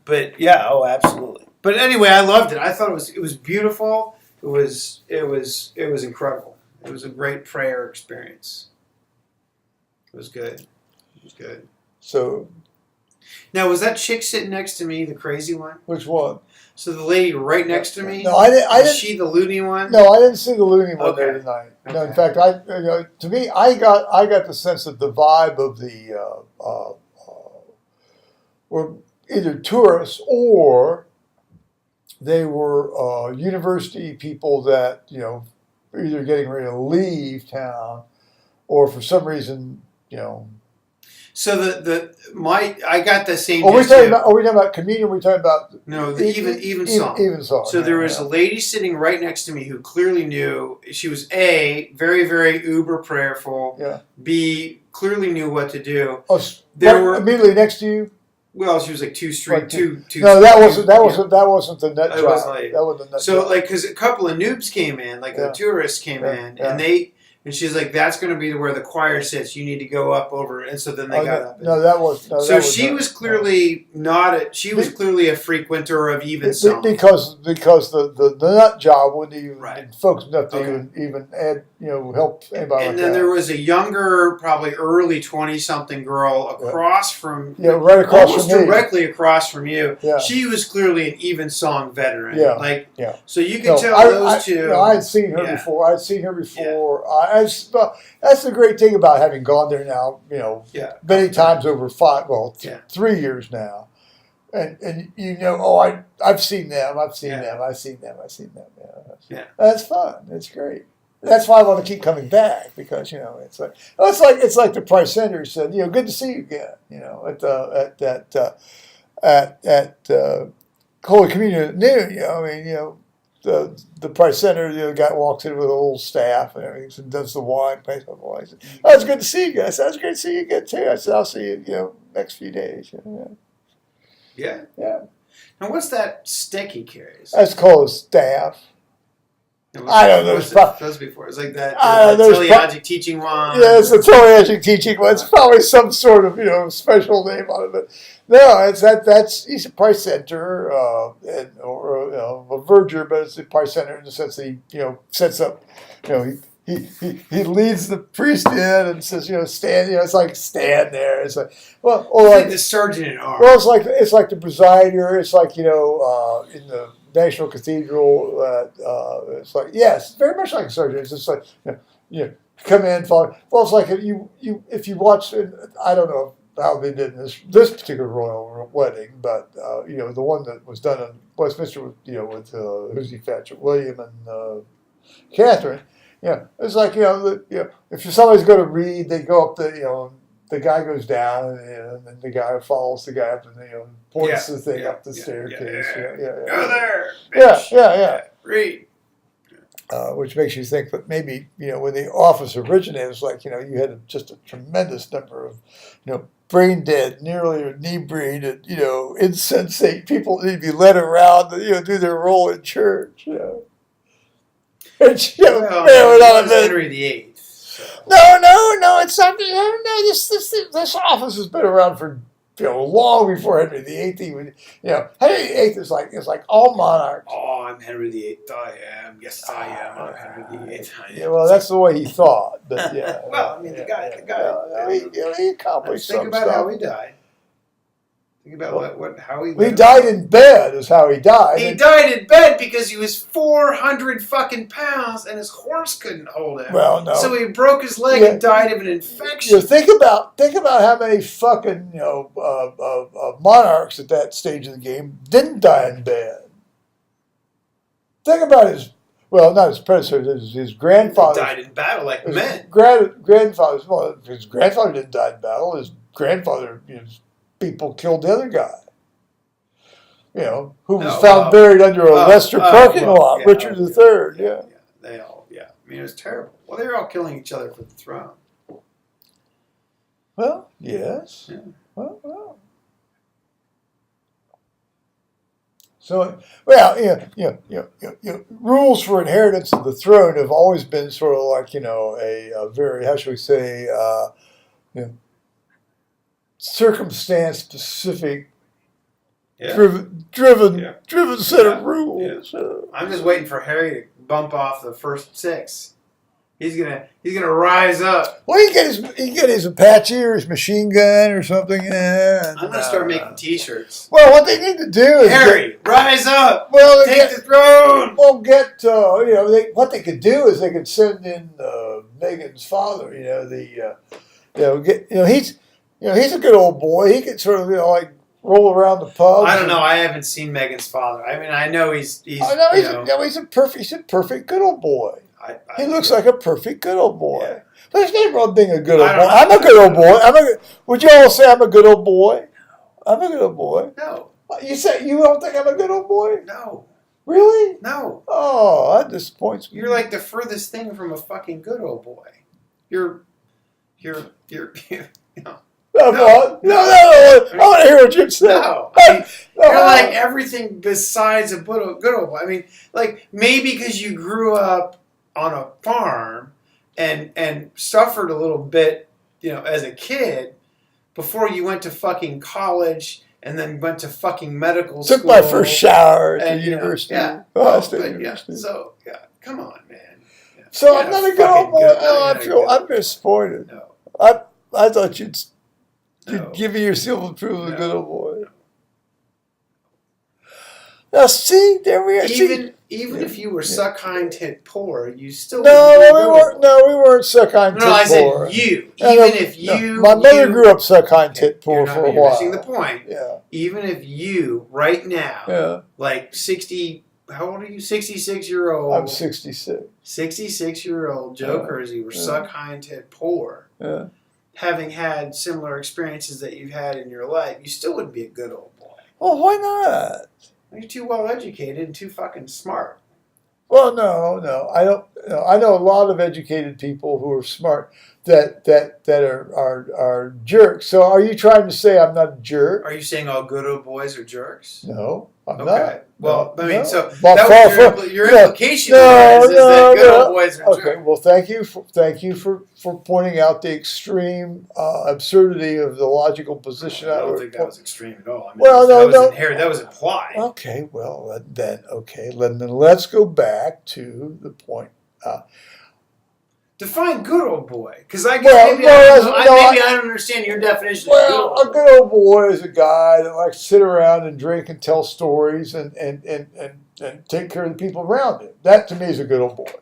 But yeah, oh, absolutely. But anyway, I loved it. I thought it was beautiful. It was incredible. It was a great prayer experience. It was good. So. Now, was that chick sitting next to me the crazy one? Which one? So the lady right next to me. No, I didn't. Was she the loony one? No, I didn't see the loony one there tonight. Okay. No, in fact, to me, I got the sense that the vibe of the were either tourists or they were university people that either getting ready to leave town or for some reason, So I got the same. Are we talking about comedian? Or are we talking about no the even song? Even song. So there was a lady sitting right next to me who clearly knew. She was A, very very uber prayerful. Yeah. B, clearly knew what to do. Oh, there were immediately next to you. Well, she was like two. No, that wasn't the nut job. Wasn't that wasn't the nut so job. like because a couple of noobs came in, like the tourists came in, and she's like, "That's going to be where the choir sits. You need to go up over." And so then they got up. So she was clearly she was clearly a frequenter of even song because the nut job wouldn't even focus enough to even add help anybody. And then there was a younger, probably early 20-something girl across from right across almost from me. directly across from you. Yeah. She was clearly an even song veteran. So you could tell those two. I'd seen her before. That's the great thing about having gone there now. Many times over 3 years now, and I've seen them. Yeah. That's fun. It's great. That's why I want to keep coming back because it's like the Price Center said. Good to see you again. At Holy Communion at noon. The Price Center, the guy walks in with a little staff and everything, and does the wine, pays my wine. Oh, it's good to see you guys. That's great to see you again too. I said, I'll see you, next few days. Yeah. Now, what's that stick he carries? That's called a staff. I don't know. Those before. It's like that teleologic teaching one. Yeah, it's a teleologic teaching one. It's probably some sort of special name on it, but no, it's he's a Price Center or a verger, but it's a Price Center in the sense that he sets up. He leads the priest in and says, stand. It's like stand there. It's like like the sergeant in arms. Well, it's like the presider. It's like in the National Cathedral. It's like very much like a sergeant. It's just like come in, follow. Well, it's like if you watch. I don't know how they did this particular royal wedding, but the one that was done in Westminster with who's he fetch William and Catherine. It's like if somebody's going to read, they go up the guy goes down and then the guy follows the guy up and points the thing up the staircase. Go there. Bitch. Yeah. Read. Which makes you think that maybe when the office originated, it was like you had just a tremendous number of brain dead, nearly inebriated, insensate people that need to be led around to do their role in church. And Henry VIII. So. No, it's something. No, this office has been around for long before Henry VIII. Even Henry VIII is like all monarchs. Oh, I'm Henry VIII. I am. Yes, I am. I'm Henry VIII. Yeah, well, that's the way he thought. But yeah. Well, I mean, the guy. He accomplished some stuff. Think about how he died. Think about how he. He died in bed. Is how he died. He died in bed because he was 400 fucking pounds and his horse couldn't hold him. Well, no. So he broke his leg and died of an infection. Think about how many fucking monarchs at that stage of the game didn't die in bed. Think about not his predecessor, his grandfather. He died in battle like men. His grandfather didn't die in battle. His grandfather, people killed the other guy. Who was found buried under a Leicester parking lot, Richard III. Yeah. They all, I mean, it was terrible. Well, they were all killing each other for the throne. Well, yes. Yeah. Well. So, rules for inheritance of the throne have always been sort of like, a very, how should we say, circumstance-specific, driven set of rules. Yeah. I'm just waiting for Harry to bump off the first 6. He's gonna rise up. Well, he can get his Apache or his machine gun or something. I'm gonna start making T-shirts. Well, what they need to do is Harry, rise up. Well, take the throne. Well, what they could do is they could send in Megan's father. He's a good old boy. He could sort of roll around the pub. I don't know. I haven't seen Megan's father. I mean, I know he's he's a perfect good old boy. He looks like a perfect good old boy. Yeah. There's nothing wrong with being a good old I boy. don't know. I'm a good old boy. Would you all say I'm a good old boy? I'm a good old boy. No. You say you don't think I'm a good old boy? No. Really? No. Oh, that disappoints me. You're like the furthest thing from a fucking good old boy. You're you know. No. I want to hear what you're saying. No. I mean, you're like everything besides a good old boy. I mean, like maybe because you grew up on a farm and suffered a little bit, as a kid before you went to fucking college and then went to fucking medical school. Took my first shower at the university. Yeah. University. So, come on, man. Yeah. So I'm not a good old boy. I'm disappointed. No. I thought you'd give me yourself approval of a good old boy. Now, see, there we are. Even if you were suck hind tit poor, you still we weren't suck hind tit poor. No, I said you. My mother grew up suck hind tit poor for a while. You're missing the point. Yeah. Even if you right now, like 60, how old are you? 66-year-old. I'm 66. 66-year-old Joe Kersey were suck hind tit poor. Yeah. Having had similar experiences that you've had in your life, you still wouldn't be a good old boy. Well, why not? You're too well educated and too fucking smart. Well, no, I don't. I know a lot of educated people who are smart that are jerks. So, are you trying to say I'm not a jerk? Are you saying all good old boys are jerks? No, I'm not. Well, no, I mean, no. so But that was your implication is that good old boys are jerks. Okay, well, thank you for pointing out the extreme absurdity of the logical position. I don't think that was extreme at all. I mean, well, that was implied. Okay, well, then let's go back to the point. Define good old boy, because I guess maybe I don't understand your definition. Well, a good old boy is a guy that likes to sit around and drink and tell stories and take care of the people around him. That to me is a good old boy.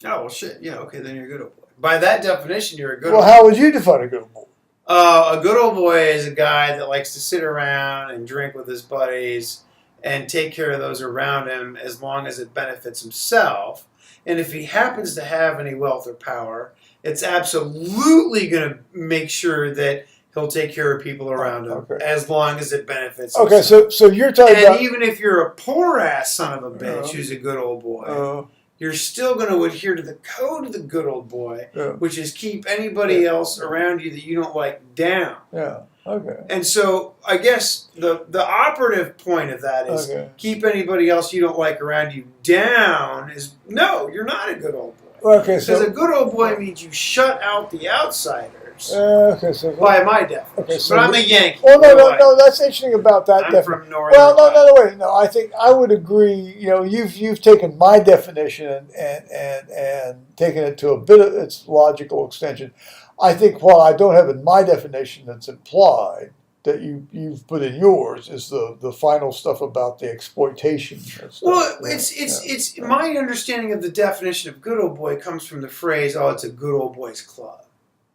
Oh well, shit. Yeah, okay, then you're a good old boy. By that definition, you're a good. Well, how would you define a good old boy? A good old boy is a guy that likes to sit around and drink with his buddies and take care of those around him as long as it benefits himself. And if he happens to have any wealth or power, it's absolutely going to make sure that he'll take care of people around him as long as it benefits himself. Okay, so you're talking about... And even if you're a poor-ass son of a bitch who's a good old boy, you're still going to adhere to the code of the good old boy, which is keep anybody else around you that you don't like down. Yeah. Okay. And so I guess the operative point of that is keep anybody else you don't like around you down is no, you're not a good old boy. Okay, because a good old boy means you shut out the outsiders. So by my definition. Okay, so but I'm a Yankee. Well, no. That's interesting about that. I'm from Northern. Well, no. I think I would agree. You've taken my definition and taken it to a bit of its logical extension. I think while I don't have in my definition that's implied that you've put in yours is the final stuff about the exploitation. Well, it's my understanding of the definition of good old boy comes from the phrase, "Oh, it's a good old boys club."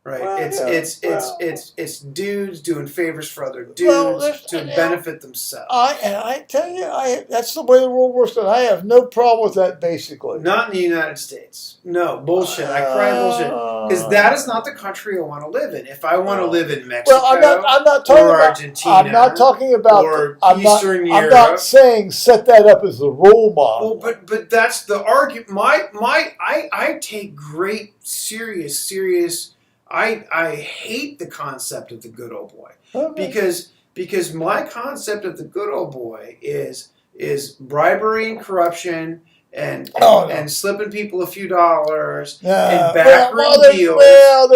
Right, well, it's dudes doing favors for other dudes to benefit themselves. I tell you, that's the way the world works. And I have no problem with that. Basically, not in the United States. No bullshit. I cry bullshit because that is not the country I want to live in. If I want to live in Mexico, I'm not talking or about Argentina, I'm not talking about or Eastern I'm Europe. not saying set that up as the role model. Well, but that's the argument. I take great serious. I hate the concept of the good old boy because my concept of the good old boy is bribery and corruption and slipping people a few dollars and backroom deals. Well,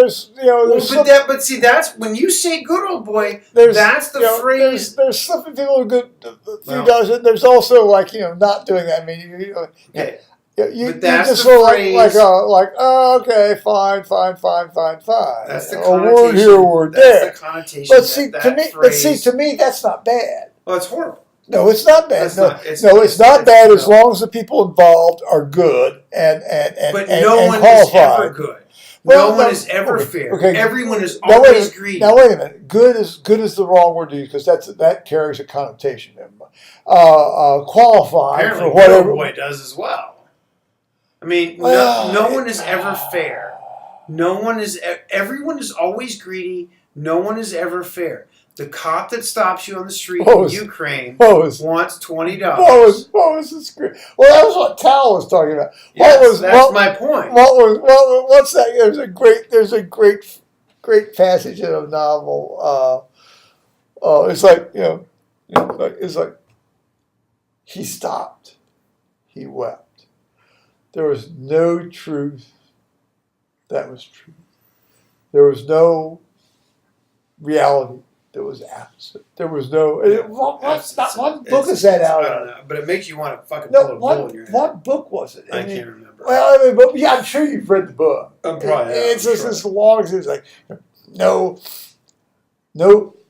but see, that's when you say good old boy. That's the phrase. There's slipping people a few dollars. And there's also not doing that. I mean, okay. You that's just the sort phrase. Okay, fine. That's the a word here, a word there. That's the connotation. But see, to me, that's not bad. Well, it's horrible. No, it's not bad. It's not bad as long as the people involved are good and no one qualified. is ever good. No one is ever fair. Okay. Everyone is always greedy. Now wait a minute. Good is the wrong word to use because that carries a connotation. Qualified apparently, for whatever. Boy does as well. I mean, no one is ever fair. Everyone is always greedy. No one is ever fair. The cop that stops you on the street in Ukraine wants $20. What was this? Well, that was what Tal was talking about. Yes, that's my point. What's that? There's a great passage in a novel. It's like it's like he stopped, he wept. There was no truth that was true. There was no reality that was absent. There was no. What book is that out? I don't know, but it makes you want to fucking pull a bull in your head. What book was it? I can't remember. Well, yeah, I'm sure you've read the book. Probably. It's just as long as it's like no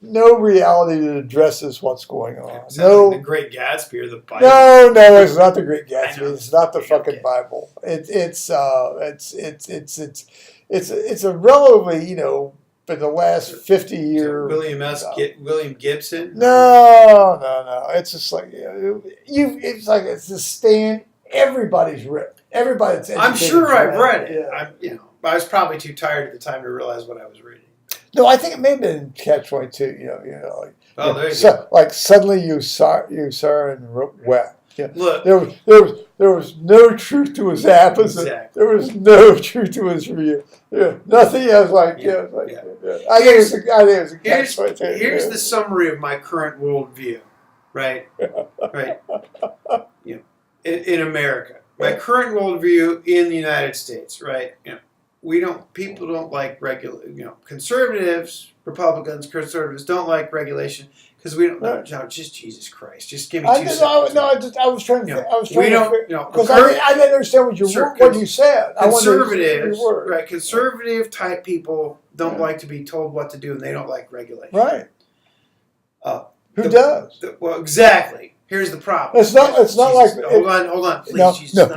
reality that addresses what's going on. Like the Great Gatsby or the Bible. No, it's not the Great Gatsby. It's not the fucking Bible. It's a relatively for the last 50 years. William Gibson? No. It's just like it's a stand. Everybody's read. Everybody's. I'm sure I've read it. Yeah. I was probably too tired at the time to realize what I was reading. No, I think it may have been Catch-22. There you go. Like suddenly you saw and wept. Yeah. Look, there was no truth to his apposite. Exactly. There was no truth to his view. Yeah, nothing. I was like, I think it was a Catch-22. Here's the summary of my current worldview, right? Right. In America, my current worldview in the United States, right? People don't like conservatives, Republicans, conservatives don't like regulation because we don't know. Just Jesus Christ, just give me 2 seconds. I was trying to. Because I didn't understand what you said. Conservatives, right? Conservative type people don't like to be told what to do, and they don't like regulation. Right. Who does? Well, exactly. Here's the problem. It's not like. Hold on, please. No.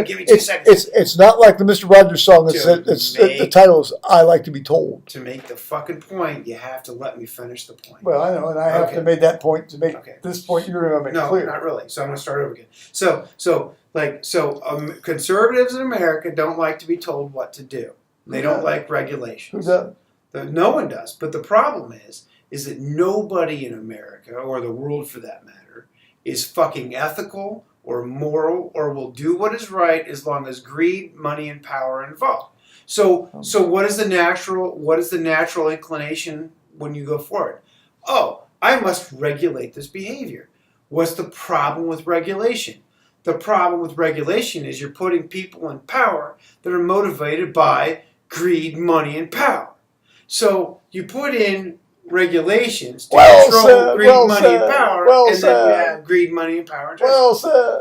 Give me 2 seconds. It's not like the Mr. Rogers song that said the title is "I Like to Be Told." To make the fucking point, you have to let me finish the point. Well, I know, and I have to make that point to make this point. You're going to make clear. No, not really. So I'm going to start over again. So conservatives in America don't like to be told what to do. They don't like regulations. Who does? No one does. But the problem is that nobody in America, or the world for that matter, is fucking ethical or moral or will do what is right as long as greed, money, and power are involved. So what is the natural inclination when you go forward? Oh, I must regulate this behavior. What's the problem with regulation? The problem with regulation is you're putting people in power that are motivated by greed, money, and power. So you put in regulations to control greed, money, and power, and then you have greed, money, and power.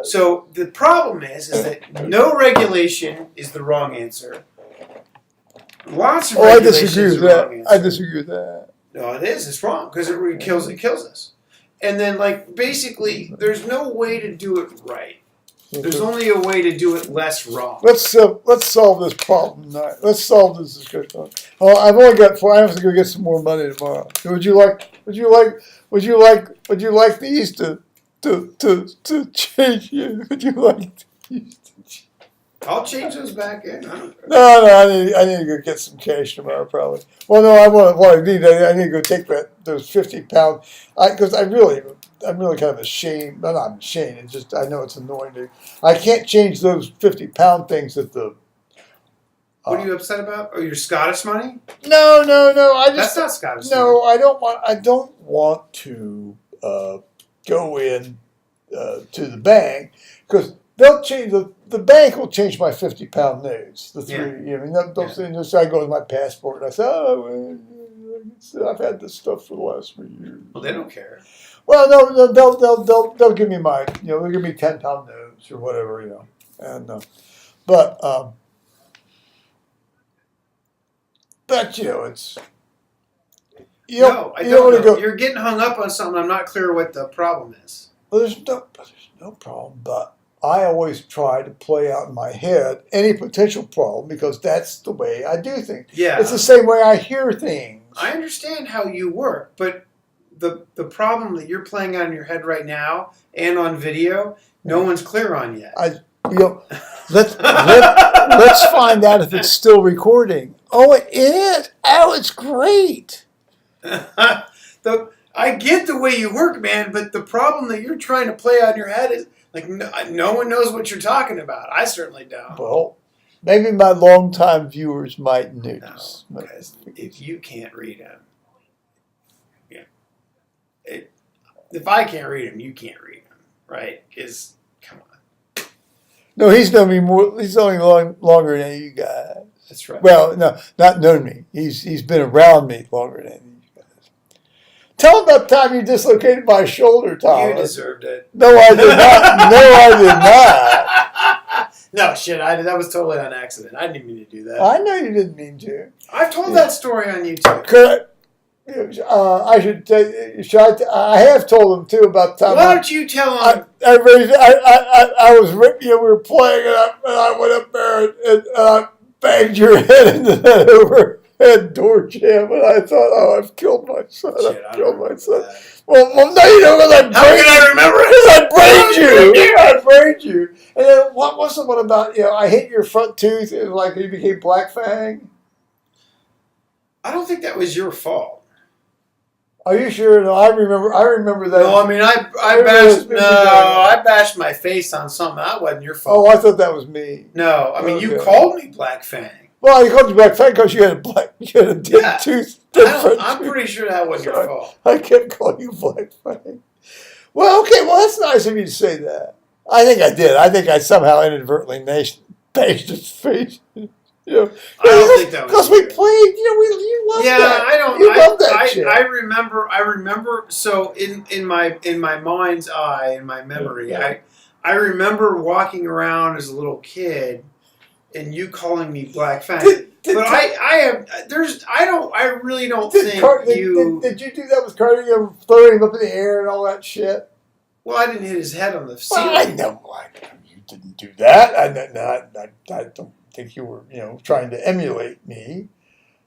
So the problem is that no regulation is the wrong answer. Lots of regulation is the wrong answer. I disagree with that. No, it is. It's wrong because it kills us. And then, basically, there's no way to do it right. There's only a way to do it less wrong. Let's solve this problem tonight. Let's solve this discussion. Oh, I've only got 4 hours to go get some more money tomorrow. Would you like these to change you? Would you like these to change? I'll change those back in. No, I need to go get some cash tomorrow, probably. Well, no, I need to go take those 50 pounds because I'm really kind of ashamed. No, I'm ashamed. It's just I know it's annoying. I can't change those 50-pound things at the. What are you upset about? Oh, your Scottish money? No. That's not Scottish money. No, I don't want to go in to the bank because they'll change the bank will change my 50-pound notes. The three. Yeah. I go with my passport and I say, I've had this stuff for the last 3 years. Well, they don't care. Well, no, they'll give me my, they'll give me 10-pound notes or whatever, and but it's no, I don't know. You're getting hung up on something. I'm not clear what the problem is. Well, there's no problem, but I always try to play out in my head any potential problem because that's the way I do things. Yeah, it's the same way I hear things. I understand how you work, but the problem that you're playing out in your head right now and on video, no one's clear on yet. let's find out if it's still recording. Oh, it is. Oh, it's great. I get the way you work, man, but the problem that you're trying to play out in your head is like no one knows what you're talking about. I certainly don't. Well, maybe my longtime viewers might notice. No, because if you can't read them, if I can't read them, you can't read them, right? Because come on. No, he's known me more. He's only longer than you guys. That's right. Well, no, not known me. He's been around me longer than you guys. Tell him about the time you dislocated my shoulder, Tom. You deserved it. No, I did not. No, I did not. No, shit. That was totally on accident. I didn't mean to do that. I know you didn't mean to. I've told that story on YouTube. Correct. I should tell you, I have told him too about the time. Why don't you tell him? I was, we were playing and I went up there and I banged your head into that overhead door jamb, and I thought, oh, I've killed my son. I've killed my son. Well, no, you know, because How can I remember it? I brained you. And then what was the one about? I hit your front tooth and like you became Black Fang. I don't think that was your fault. Are you sure? No, I remember that. No, I mean, I bashed my face on something. That wasn't your fault. Oh, I thought that was me. No, I mean, you called me Black Fang. Well, I called you Black Fang because you had a dead tooth. I'm pretty sure that wasn't your fault. I kept calling you Black Fang. Well, okay, well, that's nice of you to say that. I think I did. I think I somehow inadvertently bashed his face. I don't think that was because we played. You loved that. Yeah, I don't. You loved that shit. I remember. So in my mind's eye, in my memory, I remember walking around as a little kid, and you calling me Black Fang. But I really don't think you. Did you do that with Carter? You throwing him up in the air and all that shit. Well, I didn't hit his head on the ceiling. Well, I know you didn't do that. I don't think you were, trying to emulate me.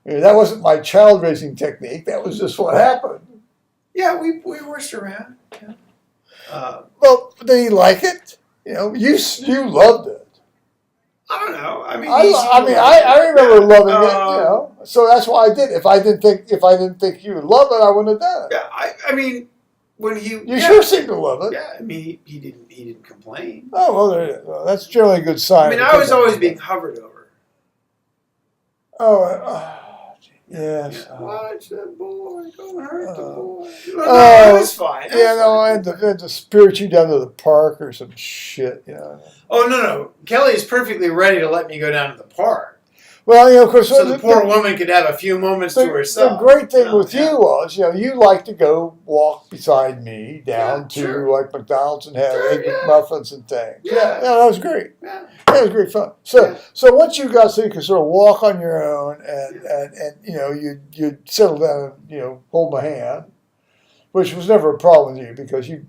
That wasn't my child raising technique. That was just what happened. Yeah, we horsed around. Yeah. Well, did he like it? You loved it. I don't know. I mean, I remember loving it. So that's why I did. If I didn't think you would love it, I wouldn't have done it. Yeah, I mean, when you sure seemed to love it. Yeah, I mean, he didn't complain. Oh well, that's generally a good sign. I mean, I was always being hovered over. Yes. Watch that boy. Don't hurt the boy. It was fine. I had to spirit you down to the park or some shit. Oh no! Kelly is perfectly ready to let me go down to the park. Well, of course. So the poor woman could have a few moments to herself. The great thing with you was, you like to go walk beside me down to like McDonald's and have egg McMuffins and things. Yeah, that was great. Yeah, that was great fun. So once you got so you could sort of walk on your own and you'd settle down and hold my hand, which was never a problem with you because you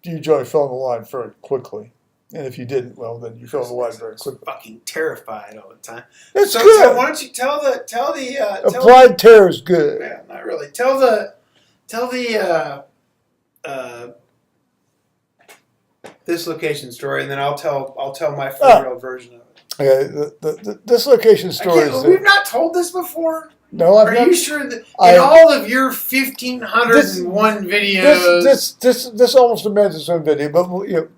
generally fell in the line very quickly. And if you didn't, well, then you fell in the line very quickly. Fucking terrified all the time. That's good. So why don't you tell applied terror is good. Yeah, not really. Tell the dislocation story, and then I'll tell my 4-year-old version of it. Okay, the dislocation story is. We've not told this before. No, I've Are not. you sure that in all of your 1,501 videos, this almost demands its own video, but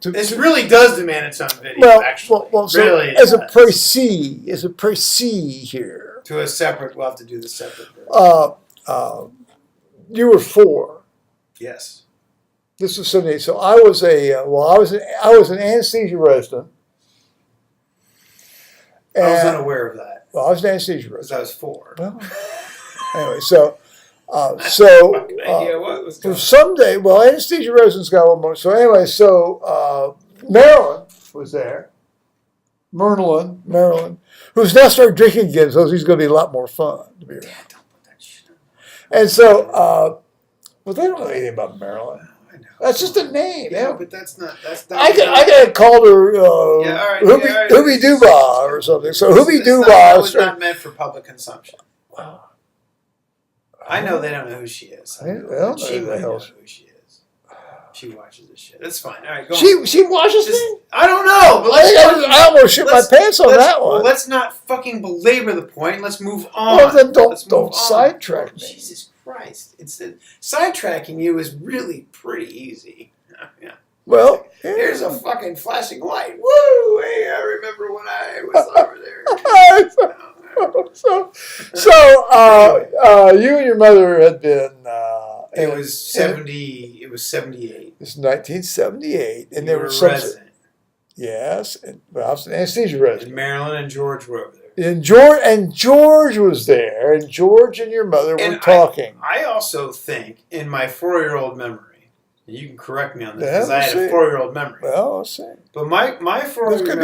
this really does demand its own video. Actually, so really, as a précis here. To a separate, we'll have to do the separate. You were 4. Yes. This was 78. So I was I was an anesthesia resident. I was unaware of that. Well, I was an anesthesia resident. Because I was 4. Well, anyway, for someday, anesthesia residents got a little more. So anyway, Marilyn was there. Marilyn, who's now started drinking again, so he's going to be a lot more fun to be around. Dad, don't put that shit on. And so, they don't know anything about Marilyn. That's just a name. Yeah, but that's not. I got called her Hoobie Dooba or something. So Hoobie Dooba. That was not meant for public consumption. I know they don't know who she is. She might know who she is. She watches this shit. That's fine. All right, go on. She watches me? I don't know. But I almost shit my pants on that one. Well, let's not fucking belabor the point. Let's move on. Well, then don't sidetrack me. Jesus Christ. Sidetracking you is really pretty easy. Yeah. Well, here's a fucking flashing light. Woo! Hey, I remember when I was over there. So, you and your mother had been. It was 70. It was 78. It's 1978, and You there were was a resident. Yes, and I was an anesthesia resident. And Marilyn and George were over there. And George was there, and George and your mother were talking. I also think, in my 4-year-old memory, and you can correct me on this because I had a 4-year-old memory. Well, I'll say. But my 4-year-old memory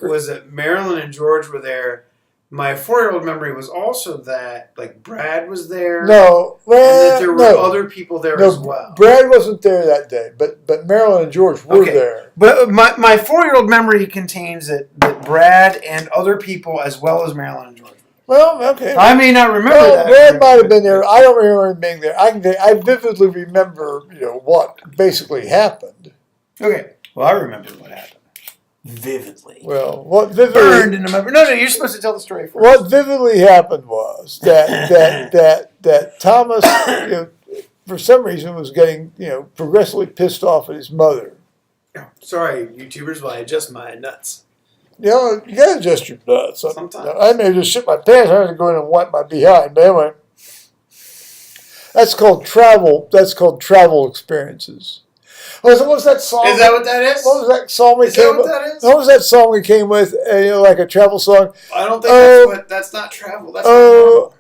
was that Marilyn and George were there. My 4-year-old memory was also that Brad was there. No, well, and that there were other people there as well. Brad wasn't there that day, but Marilyn and George were there. But my 4-year-old memory contains that Brad and other people as well as Marilyn and George. Well, okay. I may not remember that. Brad might have been there. I don't remember him being there. I vividly remember, what basically happened. Okay. Well, I remember what happened. Vividly. Well, what vividly burned in the memory. No, you're supposed to tell the story first. What vividly happened was that Thomas, for some reason, was getting progressively pissed off at his mother. Oh, sorry, YouTubers, while I adjust my nuts. You gotta adjust your nuts. Sometimes. I may just shit my pants. I have to go in and wipe my behind. But anyway, that's called travel. That's called travel experiences. What was that song? Is that what that is? What was that song we came with? What was that song we came with? Like a travel song? I don't think that's not travel. That's oh,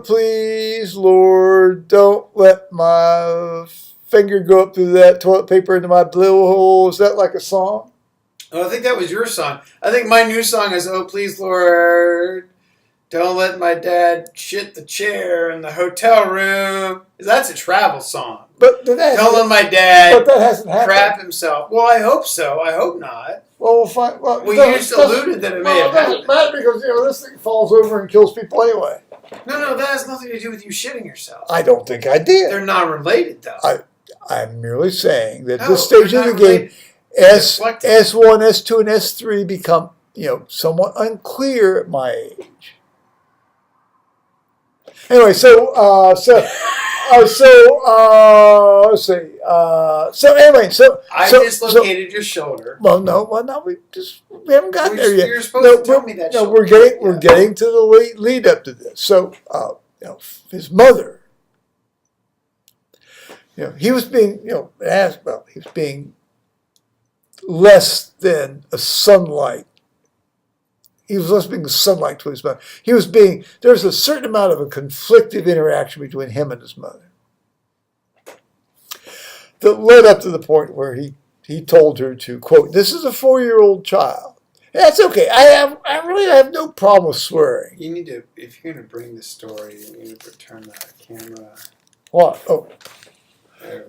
please, Lord, don't let my finger go up through that toilet paper into my blowhole. Is that like a song? Oh, I think that was your song. I think my new song is, oh, please, Lord, don't let my dad shit the chair in the hotel room. That's a travel song. But don't let my dad but that hasn't happened. Crap himself. Well, I hope so. I hope not. Well, we'll find. Well, you just alluded that it may have happened. It doesn't matter because this thing falls over and kills people anyway. No, that has nothing to do with you shitting yourself. I don't think I did. They're not related, though. I'm merely saying that this stage of the game, S1, S2, and S3 become somewhat unclear at my age. Anyway, let's see. I dislocated your shoulder. Well, no, we haven't gotten there yet. You're supposed to tell me that. No, we're getting to the lead up to this. So, his mother, he was being, he was being less than a sunlight. He was less being sunlight to his mother. There was a certain amount of a conflictive interaction between him and his mother that led up to the point where he told her to, quote, this is a 4-year-old child. That's okay. I really have no problem with swearing. You need to, if you're going to bring this story, you need to turn the camera. What? Oh.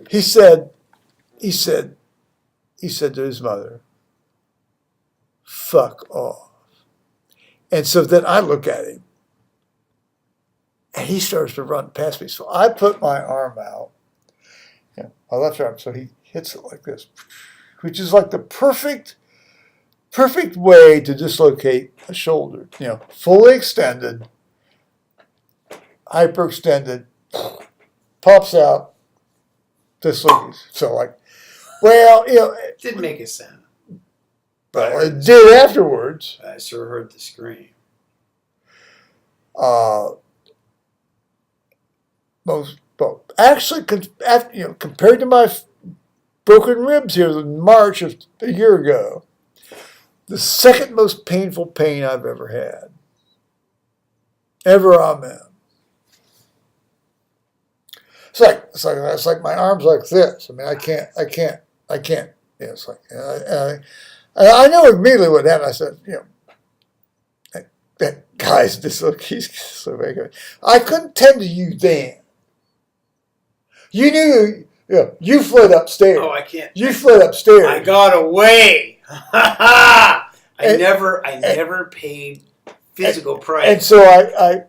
He said to his mother, fuck off. And so then I look at him, and he starts to run past me. So I put my arm out, my left arm, so he hits it like this, which is like the perfect way to dislocate a shoulder. Fully extended, hyperextended, pops out, dislocates. So it didn't make a sound. But it did afterwards. I sure heard the scream. Actually, compared to my broken ribs here in March of a year ago, the second most painful pain I've ever had. Amen. It's like my arms like this. I mean, I can't. It's like I know immediately what happened. I said, that guy's dislocated. I couldn't tend to you then. You knew, you fled upstairs. Oh, I can't. You fled upstairs. I got away. I never paid physical price. And so I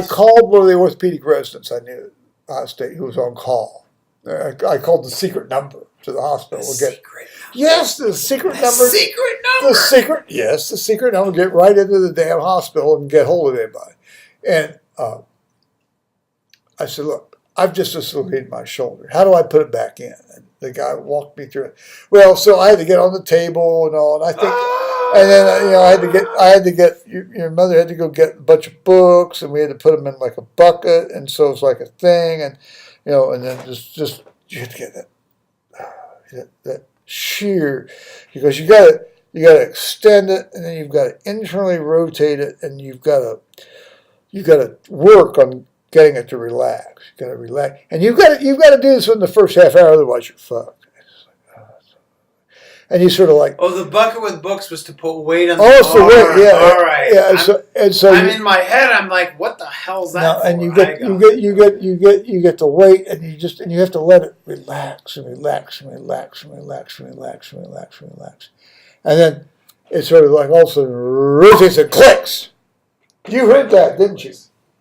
called one of the orthopedic residents I knew. State who was on call. I called the secret number to the hospital. The Get, secret number. yes, the secret The number. secret number. The secret number. Get right into the damn hospital and get hold of anybody. And I said, look, I've just dislocated my shoulder. How do I put it back in? And the guy walked me through it. Well, so I had to get on the table and all, and I think, and then I had to get. Your mother had to go get a bunch of books, and we had to put them in like a bucket, and so it's like a thing, and and then just you have to get that shear, because you got to extend it, and then you've got to internally rotate it, and you've got to work on getting it to relax. You got to relax, and you've got to do this in the first half hour, otherwise you're fucked. And you sort of like, oh, the bucket with books was to put weight on. Oh, so weight, yeah, all right. yeah. So I'm in my head. I'm like, what the hell's that? And you get the weight, and you have to let it relax and relax and relax and relax and relax and relax and relax, and then it's sort of like all of a sudden rotates and clicks. You heard that, didn't you?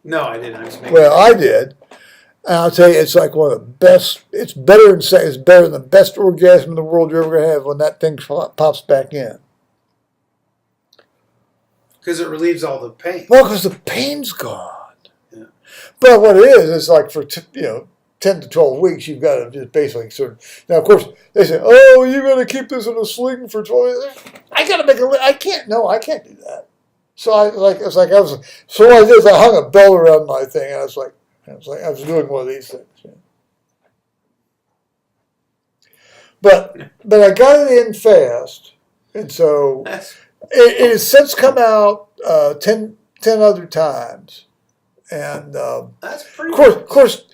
No, I didn't. Well, I did. And I'll tell you, it's like one of the best. It's better than the best orgasm in the world you're ever going to have when that thing pops back in. Because it relieves all the pain. Well, because the pain's gone. Yeah. But what it is, it's like for 10 to 12 weeks, you've got to just basically sort of. Now, of course, they say, "Oh, you got to keep this in a sling for 12." I got to make a. I can't. No, I can't do that. So I what I did is I hung a belt around my thing, and I was doing one of these things. Yeah. But I got it in fast, and so it has since come out 10 other times, and that's pretty. Of course,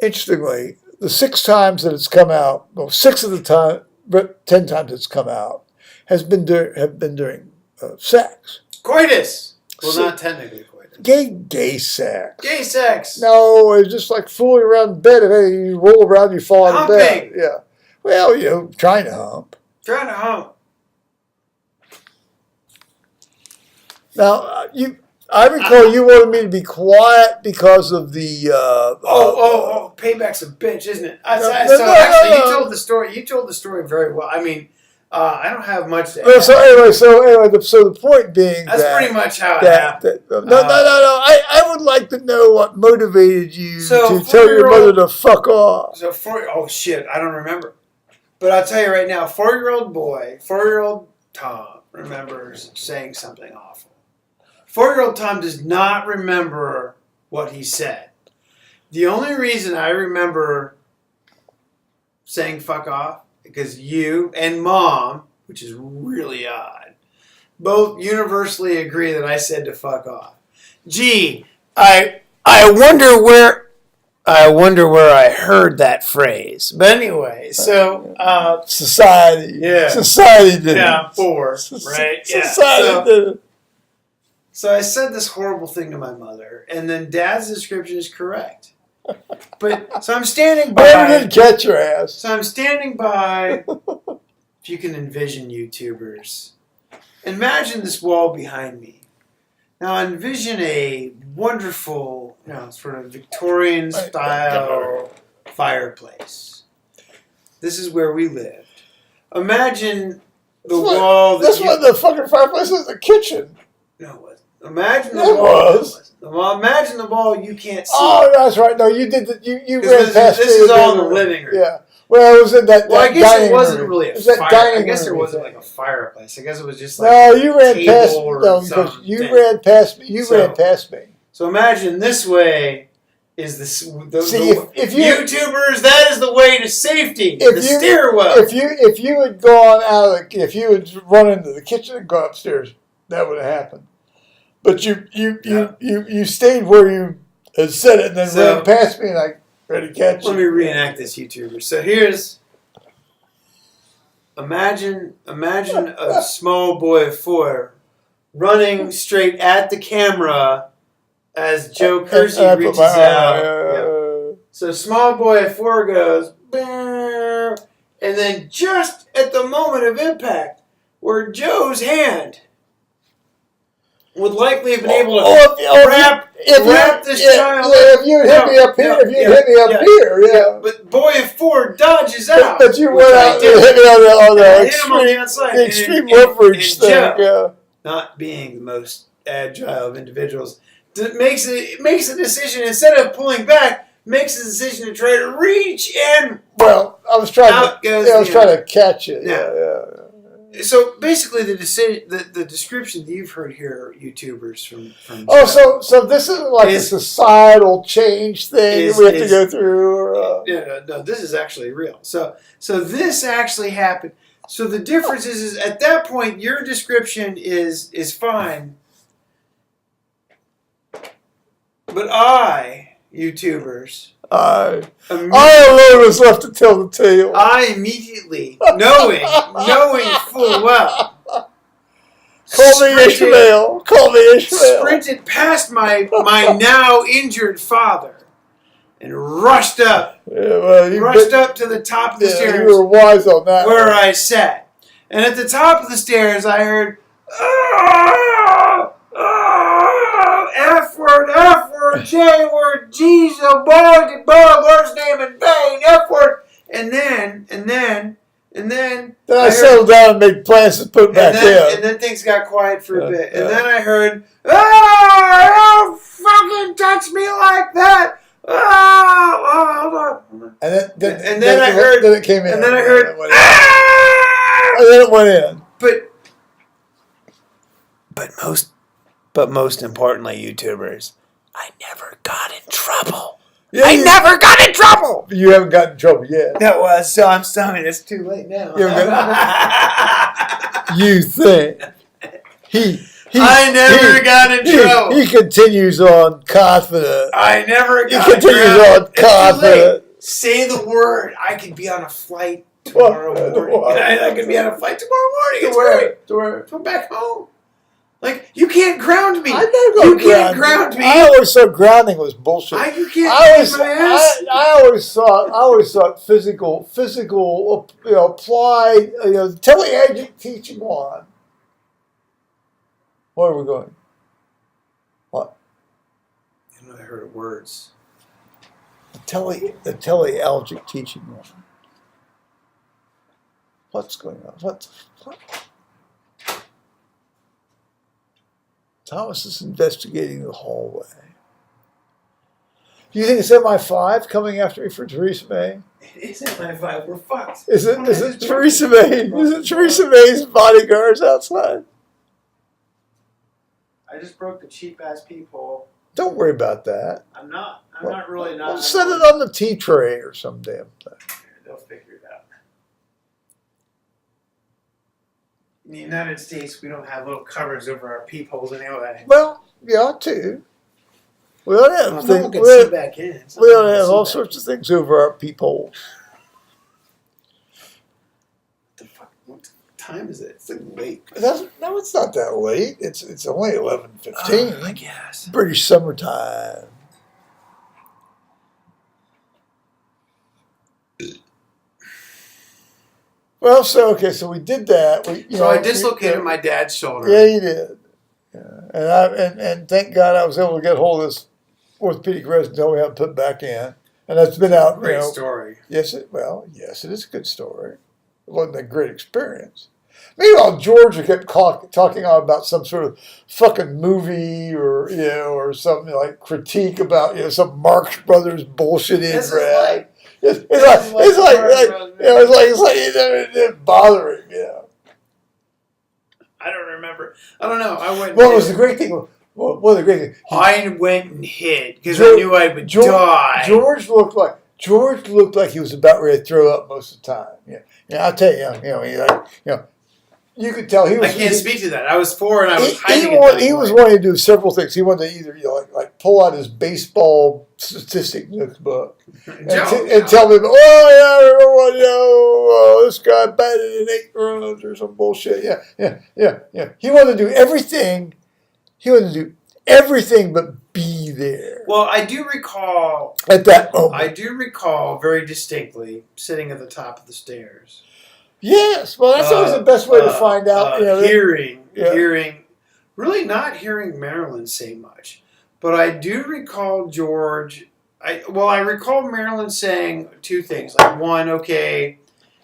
interestingly, the 6 times that it's come out, well, 6 of the time, but 10 times it's come out, have been during sex. Coitus. Well, not technically coitus. Gay sex. Gay sex. No, it's just like fooling around in bed. Hey, you roll around, you fall out of bed. Yeah. Well, trying to hump. Trying to hump. Now, I recall you wanted me to be quiet because of the. Payback's a bitch, isn't it? You told the story. You told the story very well. I mean, I don't have much to add. So anyway, the point being that's pretty much how it happened. No. I would like to know what motivated you to tell your mother to fuck off. Oh shit, I don't remember. But I'll tell you right now, 4-year-old Tom remembers saying something awful. 4-year-old Tom does not remember what he said. The only reason I remember saying fuck off, because you and Mom, which is really odd, both universally agree that I said to fuck off. Gee, I wonder where I heard that phrase. But anyway, so society. Yeah. Society did it. Yeah, 4, right? Yeah. Society did it. So I said this horrible thing to my mother, and then Dad's description is correct. But so I'm standing by. I didn't catch your ass. So I'm standing by. If you can envision YouTubers, imagine this wall behind me. Now envision a wonderful, sort of Victorian style fireplace. This is where we lived. Imagine the wall. This was the fucking fireplace. This is the kitchen. No, it wasn't. Imagine the wall. Well, imagine the wall you can't see. Oh, that's right. No, you did. You ran past. This is all in the living room. Yeah. Well, it was in that. Well, I guess it wasn't room. really a fire. I guess there wasn't like a fireplace. I guess it was just like no. You ran past. No, because you ran past me. You ran past me. So imagine this way is the if you, YouTubers. That is the way to safety. The stairwell. If you had gone out, if you had run into the kitchen and gone upstairs, that would have happened. But you stayed where you had said it and then ran past me and I ready to catch you. Let me reenact this, YouTuber. So here's imagine a small boy of 4 running straight at the camera as Joe Kersey reaches out. So small boy of 4 goes, and then just at the moment of impact, where Joe's hand would likely have been able to wrap this child. Yeah, if you had hit me up here, here. But boy, if Ford dodges out. But you went out and hit me on the outside. The extreme leverage thing. Joe, not being the most agile of individuals, makes a decision instead of pulling back. Makes a decision to try to reach and I was trying to catch it. Yeah. So basically, the description that you've heard here, YouTubers from so this isn't like a societal change thing we have to go through. No, this is actually real. So this actually happened. So the difference is at that point your description is fine, but YouTubers. I alone was left to tell the tale. I immediately, knowing full well, Call me Ishmael. Sprinted past my now injured father and rushed up. Up to the top of the stairs. You were wise on that. Where I sat, and at the top of the stairs, I heard, F word, J word, G's a boy, Lord's name in vain, F word, and then I settled down and made plans to put back in. And then things got quiet for a bit, and then I heard, don't fucking touch me like that. Hold on. And then I heard. Then it came in. And then I heard. And then it went in. But most importantly, YouTubers, I never got in trouble. Yeah, I never got in trouble. You haven't gotten in trouble yet. That was so. I'm sorry. It's too late now. You think I never got in trouble. He continues on confident. I never got. He continues on confident. Say the word. I could be on a flight tomorrow morning. I could be on a flight tomorrow morning. It's great. To where? Go back home. Like, you can't ground me. You can't ground me. I always thought grounding was bullshit. You can't my ass. I always thought physical, applied, teleadjunct teaching one. Where are we going? What? I heard of words. The telealgic teaching one. What's going on? What? Thomas is investigating the hallway. Do you think it's MI5 coming after me for Theresa May? It is MI5. We're fucked. Is it Theresa May? Is it Theresa May's bodyguards outside? I just broke the cheap ass peephole. Don't worry about that. I'm not really not. We'll set it on the tea tray or some damn thing. They'll figure it out. In the United States, we don't have little covers over our peepholes anyway. Well, yeah, too. We ought to have things. We ought to have all sorts of things over our peepholes. What the fuck? What time is it? It's like late. No, it's not that late. It's only 11:15. I guess. British summertime. Well, so we did that. I dislocated my dad's shoulder. Yeah, you did. Yeah. And thank God I was able to get hold of this orthopedic resident and tell me how to put back in. And that's been out. Great story. Yes, it is a good story. It wasn't a great experience. Meanwhile, Georgia kept talking on about some sort of fucking movie or something like critique about some Marx Brothers bullshit in read. It's like it didn't bother him, I don't remember. I don't know. I went. Well, it was the great thing. One of the great things. I went and hid because I knew I would die. George looked like he was about ready to throw up most of the time. Yeah. I'll tell you, you could tell he was. I can't speak to that. I was 4 and I was hiding. He was wanting to do several things. He wanted to either like pull out his baseball statistic notebook and tell me, this guy batted in 8 runs or some bullshit. Yeah. He wanted to do everything. He wanted to do everything but be there. Well, I do recall at that moment. I do recall very distinctly sitting at the top of the stairs. Yes, well, that's always the best way to find out. Hearing really not hearing Marilyn say much. But I do recall George. I recall Marilyn saying two things. Like, one, okay,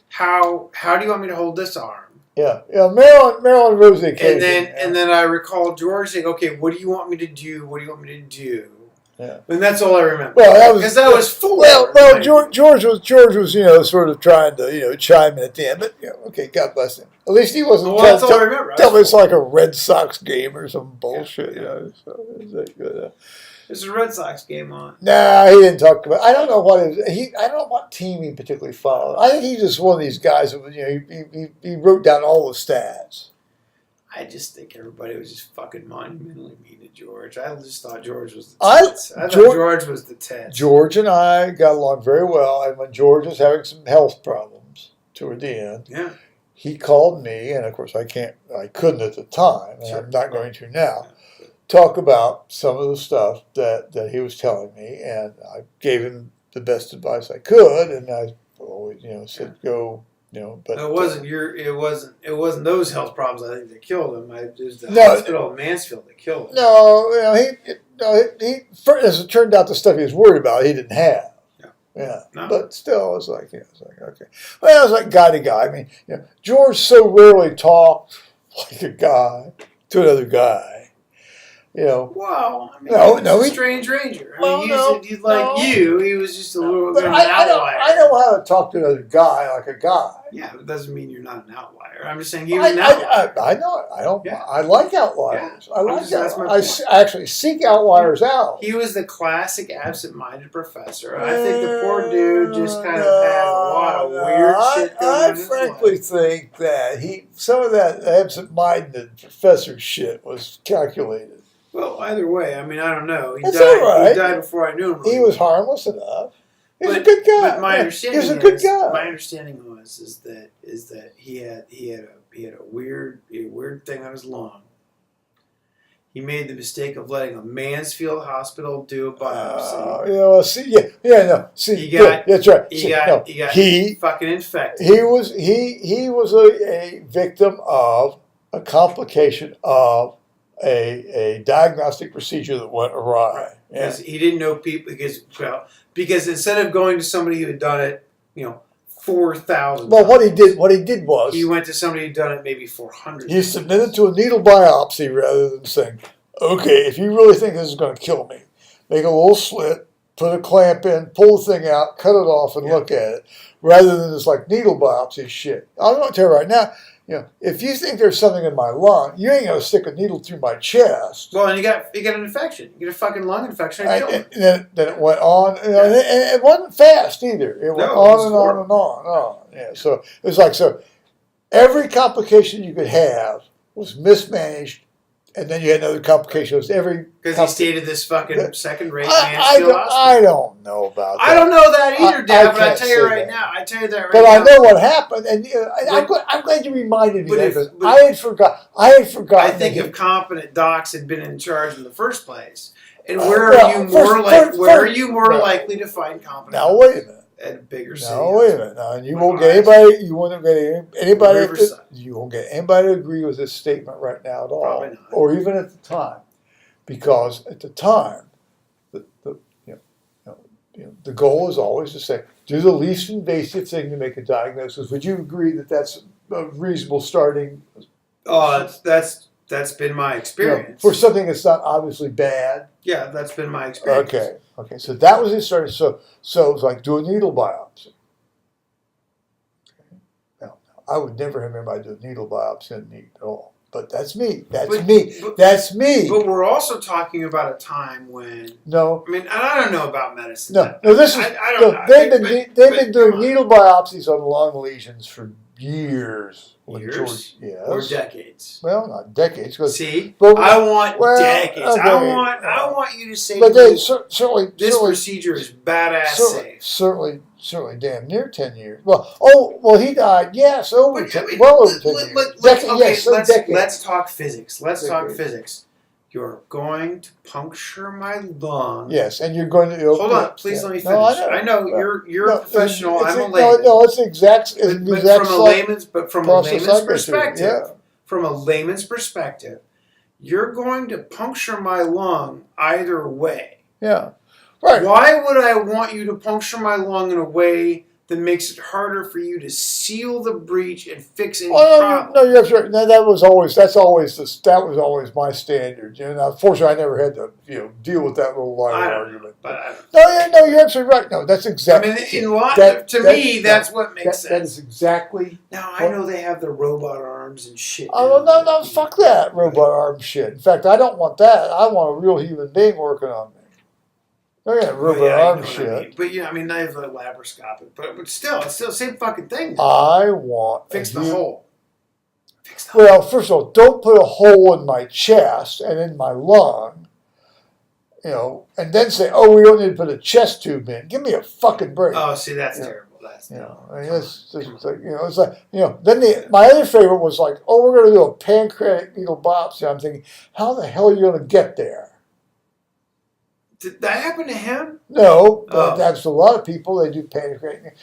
how do you want me to hold this arm? Yeah. Marilyn rose the occasion. And then I recall George saying, okay, what do you want me to do? What do you want me to do? Yeah. And that's all I remember. Well, that was full. Well, George was sort of trying to chime in at the end, but okay, God bless him. At least he wasn't. Well, that's all I remember. Tell me it's like a Red Sox game or some bullshit. Yeah. So it was like good. There's a Red Sox game on. Nah, he didn't talk about. I don't know what I don't know what team he particularly followed. I think he's just one of these guys that he wrote down all the stats. I just think everybody was just fucking monumentally mean to George. I just thought George was the tits. I thought George was the tits. George and I got along very well, and when George was having some health problems toward the end, he called me, and of course I couldn't at the time, and I'm not going to now, talk about some of the stuff that he was telling me, and I gave him the best advice I could, and I always said go. But it wasn't those health problems I think that killed him. It was the hospital in Mansfield that killed him. He as it turned out, the stuff he was worried about he didn't have. Yeah. No. But still, it was like okay. Well, it was like guy to guy. I mean, George so rarely talked like a guy to another guy. Well, I mean, he was a strange ranger. I mean, he was just a little bit of an outlier. I know how to talk to another guy like a guy. Yeah, but it doesn't mean you're not an outlier. I'm just saying he was an outlier. I know it. I don't. Yeah. I like outliers. Yeah. I like outliers. I actually seek outliers out. He was the classic absent-minded professor. I think the poor dude just kind of had a lot of weird shit going on in his life. I frankly think that some of that absent-minded professor shit was calculated. Well, either way, I mean, I don't know. He died before I knew him. He was harmless enough. He was a good guy. But my understanding is that he had a weird thing on his lung. He made the mistake of letting a Mansfield hospital do a biopsy. That's right. He got fucking infected. He was a victim of a complication of a diagnostic procedure that went awry. Right. Yeah. He didn't know people because instead of going to somebody who had done it, 4,000. Well, what he did was he went to somebody who'd done it maybe 400. He submitted to a needle biopsy rather than saying, "Okay, if you really think this is going to kill me, make a little slit, put a clamp in, pull the thing out, cut it off, and look at it," rather than this like needle biopsy shit. I'm going to tell you right now. If you think there's something in my lung, you ain't gonna stick a needle through my chest. Well, and you got an infection. You get a fucking lung infection. And then it went on. And it wasn't fast either. It went on and on and on. Oh, yeah. So it was like every complication you could have was mismanaged. And then you had another complication. Because he stayed at this fucking second-rate Mansfield hospital. I don't know about that. I don't know that either, Dad. But I tell you right now. I tell you that right now. But I know what happened, and I'm glad you reminded me of it. I had forgotten. I think if competent docs had been in charge in the first place, and where are you more likely to find competent? Now wait a minute. At a bigger city. Now wait a minute. Now you won't get anybody. You won't get anybody. You won't get anybody to agree with this statement right now at all, probably not. Or even at the time, because at the time, the goal is always to say, do the least invasive thing to make a diagnosis. Would you agree that that's a reasonable starting? That's been my experience. For something that's not obviously bad. Yeah, that's been my experience. Okay. So that was his starting. So it was like do a needle biopsy. Okay. Now, I would never have anybody do a needle biopsy in the knee at all. But that's me. That's me. But we're also talking about a time when. No. I mean, I don't know about medicine. No. This is. I don't know. They've been doing needle biopsies on lung lesions for years. Years? Yes. Or decades? Well, not decades. See? I want decades. Okay. I want you to say certainly this procedure is badass safe. Certainly damn near 10 years. He died, yes, over 10 years. Let's talk physics. Physics. You're going to puncture my lung. Yes, and you're going to... Hold on, please let me finish. I know you're a professional, I'm a layman. No, it's exact... From a layman's perspective, you're going to puncture my lung either way. Yeah. Right. Why would I want you to puncture my lung in a way that makes it harder for you to seal the breach and fix any problem? No, you're right. No, that was always my standard. You know, now, fortunately, I never had to deal with that little line of argument. No, you're absolutely right. No, that's exactly. I mean, to me, that's what makes sense. That is exactly. Now I know they have the robot arms and shit. Oh no, fuck that robot arm shit. In fact, I don't want that. I want a real human being working on me. Oh yeah, robot arm shit. I mean. But I mean, they have the laparoscopic, but still, it's still the same fucking thing. I want fix the hole. Well, first of all, don't put a hole in my chest and in my lung, and then say, "Oh, we don't need to put a chest tube in." Give me a fucking break. Oh, see, that's terrible. That's terrible. I mean, it's like, it's like, Then my other favorite was like, "Oh, we're going to do a pancreatic needle biopsy." I'm thinking, how the hell are you going to get there? Did that happen to him? No, but that's a lot of people. They do pancreatic.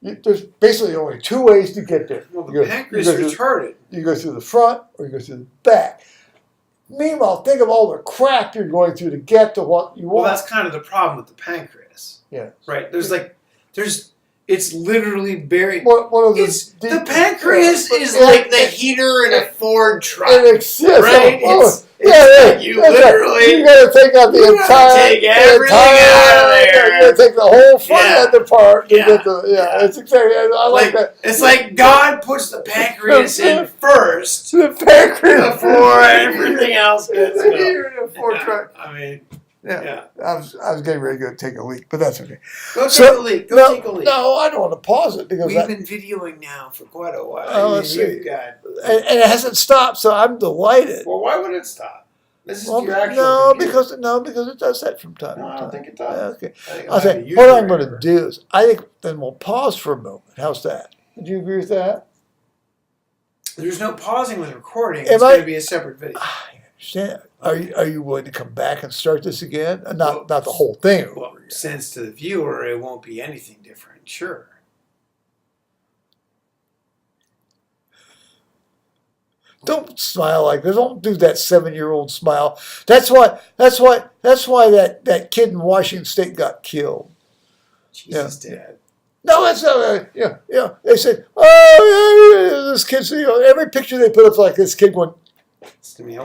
There's basically only two ways to get there. Well, the pancreas is retarded. You go through the front or you go through the back. Meanwhile, think of all the crap you're going through to get to what you want. Well, that's kind of the problem with the pancreas. Yeah. Right? It's literally buried. The pancreas is like the heater in a Ford truck. It exists. Right? You literally. You got to take out the entire. Take everything out of there. You got to take the whole front end apart. It's exactly. I like that. It's like God puts the pancreas in first. The pancreas before everything else gets built. Heater in a Ford truck. I mean. Yeah. I was getting ready to go take a leak, but that's okay. Go take a leak. Take a leak. No, I don't want to pause it because we've been videoing now for quite a while. Oh, let's see. And it hasn't stopped, so I'm delighted. Well, why would it stop? This is your actual because it does that from time to time. I don't think it does. Okay. I'll say what I'm going to do is I think then we'll pause for a moment. How's that? Would you agree with that? There's no pausing with recording. It's going to be a separate video. I understand. Are you willing to come back and start this again? Not the whole thing. Well, since to the viewer it won't be anything different. Sure. Don't smile like this. Don't do that 7-year-old smile. That's why that kid in Washington State got killed. Jesus, Dad. No, that's not. They said, "Oh, this kid's." Every picture they put up like this kid went. Listen to me. I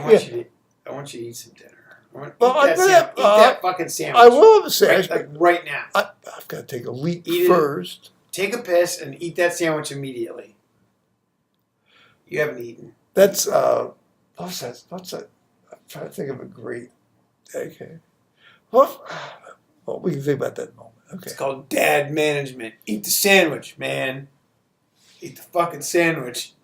want you to eat some dinner. Eat that fucking sandwich. I will have a sandwich. Right now. I've got to take a leak first. Take a piss and eat that sandwich immediately. You haven't eaten. That's, what's that? I'm trying to think of a great, okay. Well, we can think about that in a moment. Okay. It's called dad management. Eat the sandwich, man. Eat the fucking sandwich.